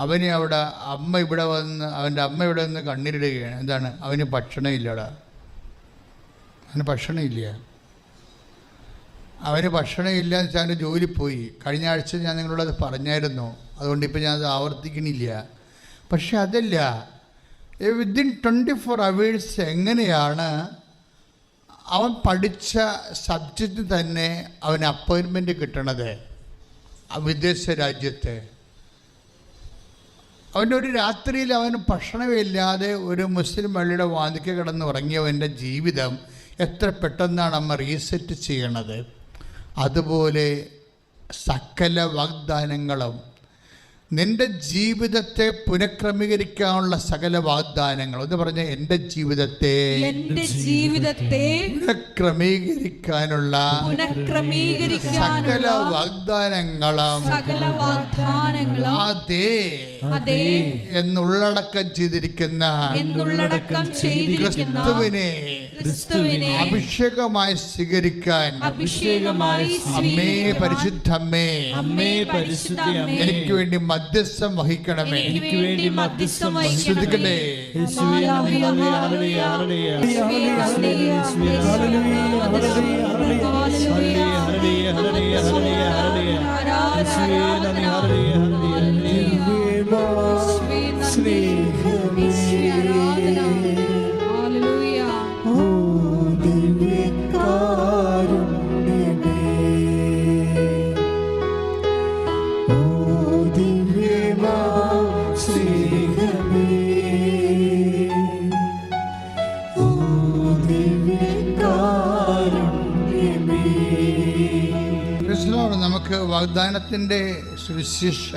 അവന് അവിടെ അവൻ്റെ അമ്മ ഇവിടെ വന്ന് കണ്ണീരിടുകയാണ്. എന്താണ്? അവന് ഭക്ഷണം ഇല്ലടാ, അവന് ഭക്ഷണമില്ല. അവന് ഭക്ഷണമില്ല എന്ന് വെച്ചാൽ അവൻ്റെ ജോലി പോയി. കഴിഞ്ഞ ആഴ്ച ഞാൻ നിങ്ങളോടത് പറഞ്ഞായിരുന്നു, അതുകൊണ്ട് ഇപ്പം ഞാനത് ആവർത്തിക്കണില്ല. പക്ഷെ അതല്ല, വിത്തിൻ 24 hours എങ്ങനെയാണ് അവൻ പഠിച്ച സബ്ജക്റ്റ് തന്നെ അവന് അപ്പോയിൻമെൻറ്റ് കിട്ടണത് വിദേശ രാജ്യത്ത്? അവൻ്റെ ഒരു രാത്രിയിൽ അവന് ഭക്ഷണമില്ലാതെ ഒരു മുസ്ലിം പള്ളിയുടെ വാതിൽക്ക് കിടന്ന് ഉറങ്ങിയവൻ്റെ ജീവിതം എത്ര പെട്ടെന്നാണ് അമ്മ റീസെറ്റ് ചെയ്യണത്. അതുപോലെ സകല വാഗ്ദാനങ്ങളും നിൻ്റെ ജീവിതത്തെ പുനഃക്രമീകരിക്കാനുള്ള സകല വാഗ്ദാനങ്ങൾ, എന്ന് പറഞ്ഞ എൻ്റെ ജീവിതത്തെ പുനഃക്രമീകരിക്കാനുള്ള സകല വാഗ്ദാനങ്ങളും അതേ എന്നുള്ളടക്കം ചെയ്തിരിക്കുന്ന ക്രിസ്തുവിനെ അഭിഷേകമായി സ്വീകരിക്കാൻ അമ്മേ, പരിശുദ്ധമ്മേ, എനിക്ക് വേണ്ടി മധ്യസ്ഥം വഹിക്കണമേ. ശ്രദ്ധിക്കട്ടെ, നമുക്ക് വാഗ്ദാനത്തിൻ്റെ സുവിശേഷ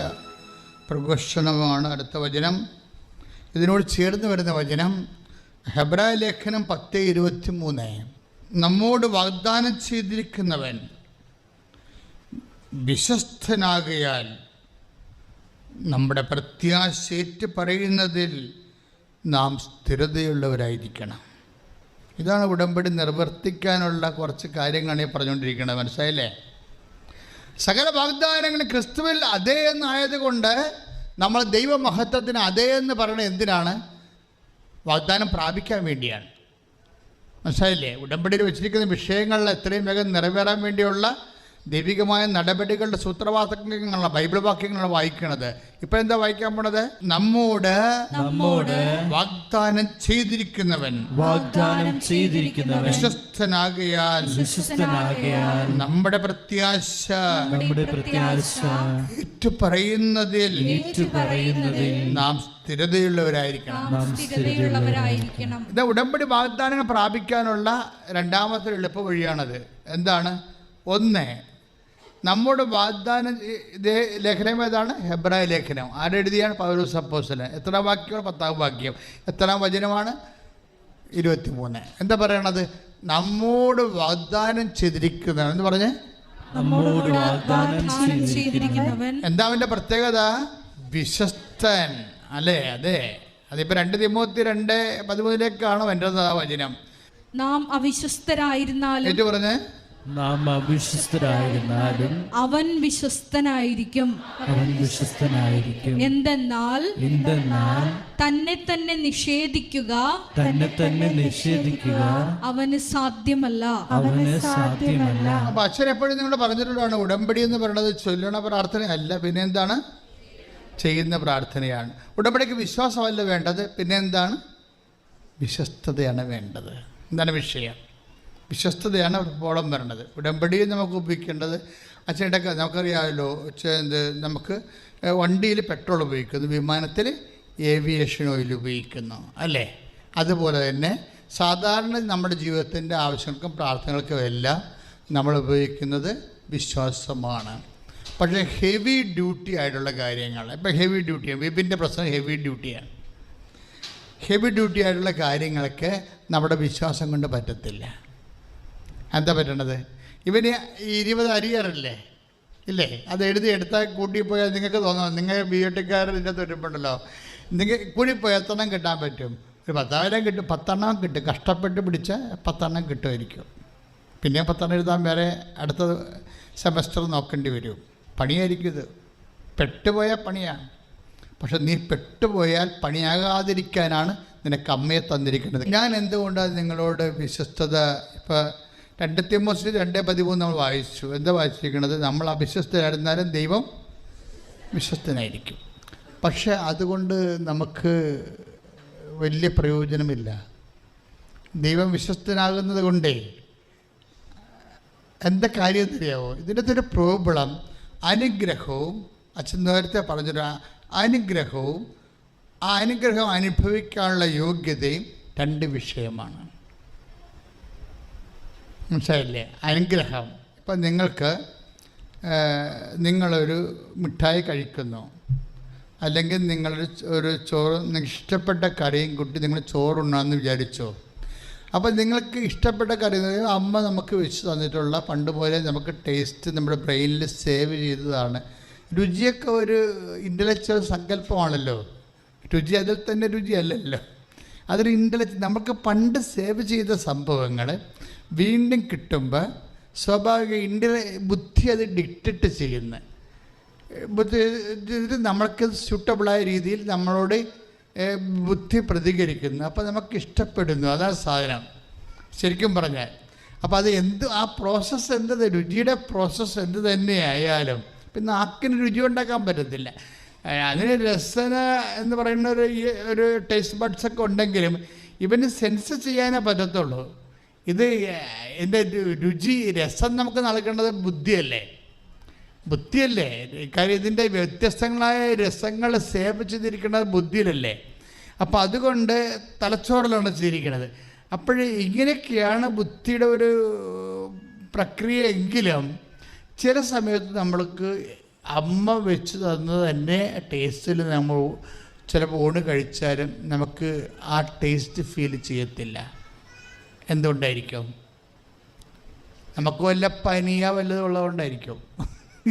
പ്രഘോഷണമാണ് അടുത്ത വചനം. ഇതിനോട് ചേർന്ന് വരുന്ന വചനം ഹെബ്രായ ലേഖനം 10:23. നമ്മോട് വാഗ്ദാനം ചെയ്തിരിക്കുന്നവൻ വിശ്വസ്തനാകയാൽ നമ്മുടെ പ്രത്യാശയേറ്റ് പറയുന്നതിൽ നാം സ്ഥിരതയുള്ളവരായിരിക്കണം. ഇതാണ് ഉടമ്പടി നിർവർത്തിക്കാനുള്ള കുറച്ച് കാര്യങ്ങളാണ് ഈ പറഞ്ഞുകൊണ്ടിരിക്കുന്നത്. മനസ്സിലായില്ലേ? സകല വാഗ്ദാനങ്ങളും ക്രിസ്തുവിൽ അതേ എന്നായതുകൊണ്ട് നമ്മൾ ദൈവമഹത്വത്തിന് അതേ എന്ന് പറയണത് എന്തിനാണ്? വാഗ്ദാനം പ്രാപിക്കാൻ വേണ്ടിയാണ്. മനസ്സിലായില്ലേ? ഉടമ്പടിയിൽ വെച്ചിരിക്കുന്ന വിഷയങ്ങളിൽ എത്രയും വേഗം നിറവേറാൻ വേണ്ടിയുള്ള ദൈവികമായ നടപടികളുടെ സൂത്രവാക്യങ്ങളാണ്, ബൈബിൾ വാക്യങ്ങളാണ് വായിക്കുന്നത്. ഇപ്പൊ എന്താ വായിക്കാൻ പോണത്? നമ്മോട് വാഗ്ദാനം ചെയ്തിരിക്കുന്നവൻ വിശ്വസ്തനാകയാൽ നമ്മുടെ പ്രത്യാശ ഏറ്റുപറയുന്നതിൽ നാം സ്ഥിരതയുള്ളവരായിരിക്കണം. ഇത് ഉടമ്പടി വാഗ്ദാനങ്ങൾ പ്രാപിക്കാനുള്ള രണ്ടാമത്തെ എളുപ്പ വഴിയാണത്. എന്താണ്? ഒന്ന്, നമ്മുടെ വാഗ്ദാനം. ഇതേ ലേഖനം ഏതാണ്? ഹെബ്രായ ലേഖനം. ആരെഴുതിയാണ്? പൗലോസ് അപ്പോസ്തലൻ. എത്രാം വാക്യമാണ്? 10ാം വാക്യം. എത്രാം വചനമാണ്? 23. എന്താ പറയണത്? നമ്മോട് വാഗ്ദാനം ചെയ്തിരിക്കുന്നവൻ എന്ന് പറഞ്ഞ് നമ്മോട് വാഗ്ദാനം ചെയ്തിരിക്കുന്നവൻ. എന്താ അവൻ്റെ പ്രത്യേകത? വിശ്വസ്തൻ അല്ലേ? അതെ, അതിപ്പോൾ 2 തിമോത്തി 2:13 എൻ്റെ വചനം. നാം അവിശ്വസ്തരായിരുന്നാലും ഏറ്റു പറഞ്ഞ് നാം അവിശ്വസ്തരായിരുന്നാലും അവൻ വിശ്വസ്തനായിരിക്കും. അവൻ വിശ്വസ്തനായിരിക്കും. എന്തെന്നാൽ തന്നെ തന്നെ നിഷേധിക്കുക അവന് സാധ്യമല്ല. അപ്പൊ അച്ഛൻ എപ്പോഴും നിങ്ങൾ പറഞ്ഞിട്ടുള്ളതാണ്, ഉടമ്പടി എന്ന് പറയുന്നത് ചൊല്ലണ പ്രാർത്ഥന അല്ല, പിന്നെ എന്താണ്? ചെയ്യുന്ന പ്രാർത്ഥനയാണ്. ഉടമ്പടിക്ക് വിശ്വാസമല്ല വേണ്ടത്, പിന്നെ എന്താണ്? വിശ്വസ്തതയാണ് വേണ്ടത്. എന്താണ് വിഷയം? വിശ്വസ്തതയാണ് പ്രോബ്ലം വരണത്. ഉടമ്പടിയിൽ നമുക്ക് ഉപയോഗിക്കേണ്ടത് അച്ഛൻ്റെ നമുക്കറിയാമല്ലോ. നമുക്ക് വണ്ടിയിൽ പെട്രോൾ ഉപയോഗിക്കുന്നു, വിമാനത്തിൽ ഏവിയേഷൻ ഓയിൽ ഉപയോഗിക്കുന്നു അല്ലേ? അതുപോലെ തന്നെ സാധാരണ നമ്മുടെ ജീവിതത്തിൻ്റെ ആവശ്യങ്ങൾക്കും പ്രാർത്ഥനകൾക്കും എല്ലാം നമ്മൾ ഉപയോഗിക്കുന്നത് വിശ്വാസമാണ്. പക്ഷേ ഹെവി ഡ്യൂട്ടി ആയിട്ടുള്ള കാര്യങ്ങൾ, ഇപ്പം ഹെവി ഡ്യൂട്ടിയാണ്, വിപിൻ്റെ പ്രശ്നം ഹെവി ഡ്യൂട്ടിയാണ്. ഹെവി ഡ്യൂട്ടി ആയിട്ടുള്ള കാര്യങ്ങളൊക്കെ നമ്മുടെ വിശ്വാസം കൊണ്ട് പറ്റത്തില്ല. എന്താ പറ്റണത്? ഇവന് 20 അരിയറല്ലേ ഇല്ലേ? അത് എടുത്താൽ കൂട്ടിപ്പോയാൽ നിങ്ങൾക്ക് തോന്നണം, നിങ്ങൾ ബിയോട്ടിക്കാരൻ്റെ തൊരുമ്പുണ്ടല്ലോ, നിങ്ങൾ കൂടിപ്പോയി എത്രണ്ണം കിട്ടാൻ പറ്റും? ഒരു 10,000 കിട്ടും, 10 കിട്ടും. കഷ്ടപ്പെട്ട് പിടിച്ച 10 കിട്ടുമായിരിക്കും. പിന്നെ 10 എഴുതാൻ വേറെ അടുത്ത സെമസ്റ്റർ നോക്കേണ്ടി വരും. പണിയായിരിക്കും ഇത്, പെട്ടുപോയ പണിയാണ്. പക്ഷെ നീ പെട്ടുപോയാൽ പണിയാകാതിരിക്കാനാണ് നിനക്ക് അമ്മയെ തന്നിരിക്കുന്നത്. ഞാൻ എന്തുകൊണ്ടാണ് നിങ്ങളോട് വിശ്വസ്തത, ഇപ്പോൾ 2 തിമോത്തി 2:13 നമ്മൾ വായിച്ചു. എന്താ വായിച്ചിരിക്കുന്നത്? നമ്മൾ അവിശ്വസ്തരായിരുന്നാലും ദൈവം വിശ്വസ്തനായിരിക്കും. പക്ഷെ അതുകൊണ്ട് നമുക്ക് വലിയ പ്രയോജനമില്ല. ദൈവം വിശ്വസ്തനാകുന്നത് കൊണ്ടേ എന്താ കാര്യം അറിയാമോ? ഇതിൻ്റെ ഒരു പ്രോബ്ലം അനുഗ്രഹവും, അച്ഛൻ നേരത്തെ പറഞ്ഞൊരു അനുഗ്രഹവും ആ അനുഗ്രഹം അനുഭവിക്കാനുള്ള യോഗ്യതയും 2 വിഷയമാണ്. മനസ്സിലായില്ലേ? അനുഗ്രഹം ഇപ്പം നിങ്ങളൊരു മിഠായി കഴിക്കുന്നു, അല്ലെങ്കിൽ നിങ്ങളൊരു ചോറ്, നിങ്ങൾക്ക് ഇഷ്ടപ്പെട്ട കറിയും കൂട്ടി നിങ്ങൾ ചോറുണ്ണാമെന്ന് വിചാരിച്ചോ. അപ്പോൾ നിങ്ങൾക്ക് ഇഷ്ടപ്പെട്ട കറി അമ്മ നമുക്ക് വെച്ച് തന്നിട്ടുള്ള പണ്ട് പോലെ നമുക്ക് ടേസ്റ്റ് നമ്മുടെ ബ്രെയിനിൽ സേവ് ചെയ്തതാണ്. രുചിയൊക്കെ ഒരു ഇൻ്റലക്ച്വൽ സങ്കല്പമാണല്ലോ. രുചി അതിൽ തന്നെ രുചിയല്ലല്ലോ, അതൊരു നമുക്ക് പണ്ട് സേവ് ചെയ്ത സംഭവങ്ങൾ വീണ്ടും കിട്ടുമ്പോൾ സ്വാഭാവിക ബുദ്ധി അത് ഡിക്റ്റേറ്റ് ചെയ്യുന്ന ബുദ്ധി നമ്മൾക്ക് സ്യൂട്ടബിളായ രീതിയിൽ നമ്മളോട് ബുദ്ധി പ്രതികരിക്കുന്നു. അപ്പോൾ നമുക്ക് ഇഷ്ടപ്പെടുന്നു, അതാണ് സാധനം ശരിക്കും പറഞ്ഞാൽ. അപ്പോൾ അത് ആ പ്രോസസ്സ് എന്ത്, രുചിയുടെ പ്രോസസ്സ് എന്ത് തന്നെയായാലും പിന്നെ നാക്കിന് രുചി ഉണ്ടാക്കാൻ പറ്റത്തില്ല. അതിന് രസന എന്ന് പറയുന്ന ഒരു ടേസ്റ്റ് ബഡ്സൊക്കെ ഉണ്ടെങ്കിലും ഇവന് സെൻസ് ചെയ്യാനേ പറ്റത്തുള്ളൂ. എൻ്റെ രുചി രസം നമുക്ക് നൽകേണ്ടത് ബുദ്ധിയല്ലേ? കാര്യം ഇതിൻ്റെ വ്യത്യസ്തങ്ങളായ രസങ്ങൾ സേവ് ചെയ്തിരിക്കുന്നത് ബുദ്ധിയിലല്ലേ? അപ്പോൾ അതുകൊണ്ട് തലച്ചോറിലാണ് ചെയ്തിരിക്കുന്നത്. അപ്പോൾ ഇങ്ങനെയൊക്കെയാണ് ബുദ്ധിയുടെ ഒരു പ്രക്രിയ. എങ്കിലും ചില സമയത്ത് നമ്മൾക്ക് അമ്മ വെച്ച് തന്നത് തന്നെ ടേസ്റ്റിൽ നമ്മൾ ചിലപ്പോൾ ഊണ് കഴിച്ചാലും നമുക്ക് ആ ടേസ്റ്റ് ഫീൽ ചെയ്യത്തില്ല. എന്തുകൊണ്ടായിരിക്കും? നമുക്ക് വല്ല പനിയോ വല്ലതും ഉള്ളതുകൊണ്ടായിരിക്കും.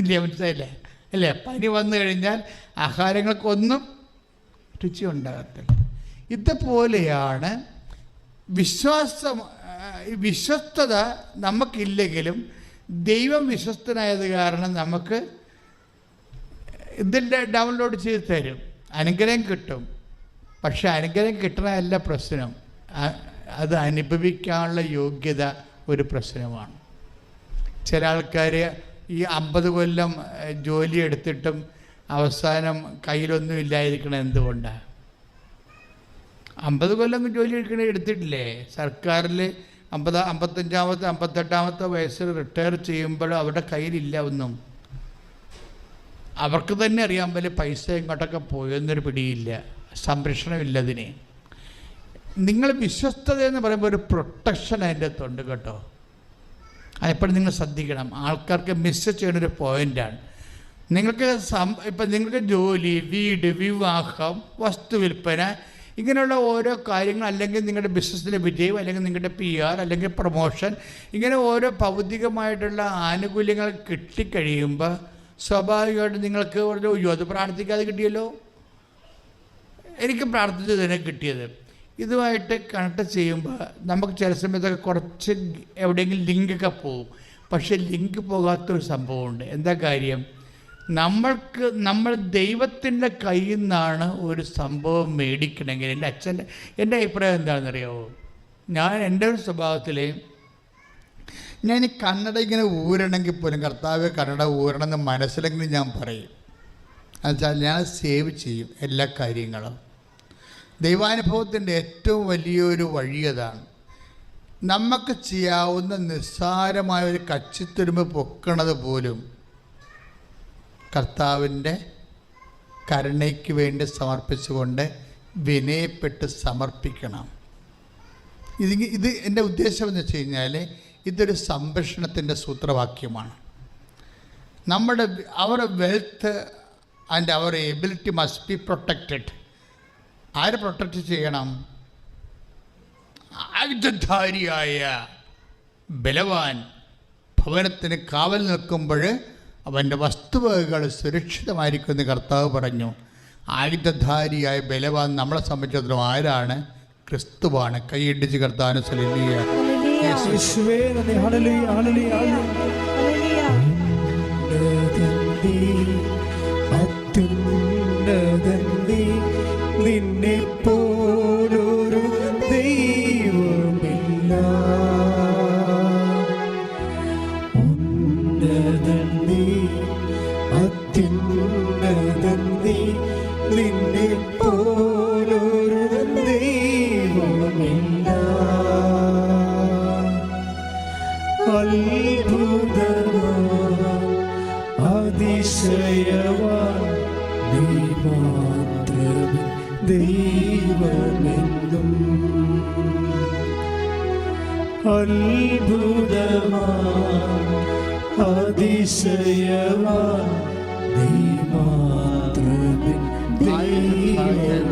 ഇല്ലേ? മനസ്സിലായില്ലേ? അല്ലേ? പനി വന്നു കഴിഞ്ഞാൽ ആഹാരങ്ങൾക്കൊന്നും രുചി ഉണ്ടാകത്തില്ല. ഇതുപോലെയാണ് വിശ്വസ്തത നമുക്കില്ലെങ്കിലും ദൈവം വിശ്വസ്തനായത് കാരണം നമുക്ക് ഇതിൻ്റെ ഡൗൺലോഡ് ചെയ്ത് തരും, അനുഗ്രഹം കിട്ടും. പക്ഷെ അനുഗ്രഹം കിട്ടണമല്ല പ്രശ്നം, അത് അനുഭവിക്കാനുള്ള യോഗ്യത ഒരു പ്രശ്നമാണ്. ചില ആൾക്കാർ ഈ 50 കൊല്ലം ജോലി എടുത്തിട്ടും അവസാനം കയ്യിലൊന്നും ഇല്ലായിരിക്കണം. എന്തുകൊണ്ടാണ്? 50 കൊല്ലം ജോലി എടുത്തിട്ടില്ലേ? സർക്കാരിൽ 55-ാമത്തെ 58-ാമത്തെ വയസ്സിൽ റിട്ടയർ ചെയ്യുമ്പോൾ അവരുടെ കയ്യിലില്ല ഒന്നും. അവർക്ക് തന്നെ അറിയാൻ പോലെ പൈസ ഇങ്ങോട്ടൊക്കെ പോയെന്നൊരു പിടിയില്ല, സംരക്ഷണമില്ലതിന്. നിങ്ങൾ വിശ്വസ്തത എന്ന് പറയുമ്പോൾ ഒരു പ്രൊട്ടക്ഷൻ അതിൻ്റെ അകത്തുണ്ട് കേട്ടോ. അതെപ്പോഴും നിങ്ങൾ ശ്രദ്ധിക്കണം. ആൾക്കാർക്ക് മിസ് ചെയ്യുന്നൊരു പോയിൻ്റാണ്. നിങ്ങൾക്ക് നിങ്ങൾക്ക് ജോലി, വീട്, വിവാഹം, വസ്തു വിൽപ്പന ഇങ്ങനെയുള്ള ഓരോ കാര്യങ്ങൾ, അല്ലെങ്കിൽ നിങ്ങളുടെ ബിസിനസ്സിലെ വിജയം, അല്ലെങ്കിൽ നിങ്ങളുടെ PR, അല്ലെങ്കിൽ പ്രൊമോഷൻ, ഇങ്ങനെ ഓരോ ഭൗതികമായിട്ടുള്ള ആനുകൂല്യങ്ങൾ കിട്ടിക്കഴിയുമ്പോൾ സ്വാഭാവികമായിട്ട് നിങ്ങൾക്ക് ഒരു അത് പ്രാർത്ഥിക്കാതെ കിട്ടിയല്ലോ, എനിക്ക് പ്രാർത്ഥിച്ച് തന്നെ കിട്ടിയത്. ഇതുമായിട്ട് കണക്ട് ചെയ്യുമ്പോൾ നമുക്ക് ചില സമയത്തൊക്കെ കുറച്ച് എവിടെയെങ്കിലും ലിങ്കൊക്കെ പോകും. പക്ഷേ ലിങ്ക് പോകാത്തൊരു സംഭവമുണ്ട്. എന്താ കാര്യം? നമ്മൾ ദൈവത്തിൻ്റെ കയ്യിൽ നിന്നാണ് ഒരു സംഭവം മേടിക്കണമെങ്കിൽ, എൻ്റെ അഭിപ്രായം എന്താണെന്നറിയാമോ? എൻ്റെ ഒരു സ്വഭാവത്തിൽ ഞാൻ ഈ കന്നഡ ഇങ്ങനെ ഊരണമെങ്കിൽ പോലും കർത്താവ് കന്നഡ ഊരണമെന്ന് മനസ്സിലെങ്കിലും ഞാൻ പറയും. എന്നുവെച്ചാൽ ഞാൻ സേവ് ചെയ്യും എല്ലാ കാര്യങ്ങളും. ദൈവാനുഭവത്തിൻ്റെ ഏറ്റവും വലിയൊരു വഴി അതാണ്. നമുക്ക് ചെയ്യാവുന്ന നിസ്സാരമായ ഒരു കച്ചിത്തുരുമ്പ് പൊക്കണത് പോലും കർത്താവിൻ്റെ കരുണയ്ക്ക് വേണ്ടി സമർപ്പിച്ചുകൊണ്ട് വിനയപ്പെട്ട് സമർപ്പിക്കണം. ഇത് എൻ്റെ ഉദ്ദേശം എന്ന് വെച്ച് കഴിഞ്ഞാൽ ഇതൊരു സംരക്ഷണത്തിൻ്റെ സൂത്രവാക്യമാണ്. Our wealth and our ability must be protected. ആര് പ്രൊട്ടക്റ്റ് ചെയ്യണം? ആയുധധാരിയായ ബലവാൻ ഭവനത്തിന് കാവൽ നിൽക്കുമ്പോൾ അവൻ്റെ വസ്തുവകകൾ സുരക്ഷിതമായിരിക്കുമെന്ന് കർത്താവ് പറഞ്ഞു. ആയുധധാരിയായ ബലവാൻ നമ്മളെ സംബന്ധിച്ചിടത്തോളം ആരാണ്? ക്രിസ്തുവാണ്. കൈയിടിച്ച് കർത്താവിനെ ഹല്ലേലൂയ. യേശുവേ നന്ദി. Hallelujah hallelujah hallelujah. അത്യുന്നതൻ നീ, നിന്നെ പോലൊരു ദൈവമില്ല. ഉന്നതൻ നീ, അത്യുന്നതൻ നീ, നിന്നെ പോലൊരു ദൈവമില്ല. അത്ഭുതവാൻ അതിശയവാൻ നീ മാത്രമേ ദൈവമെന്നും. അത്ഭുതവാൻ അതിശയവാൻ നീ മാത്രമേ ദൈവമെന്നും.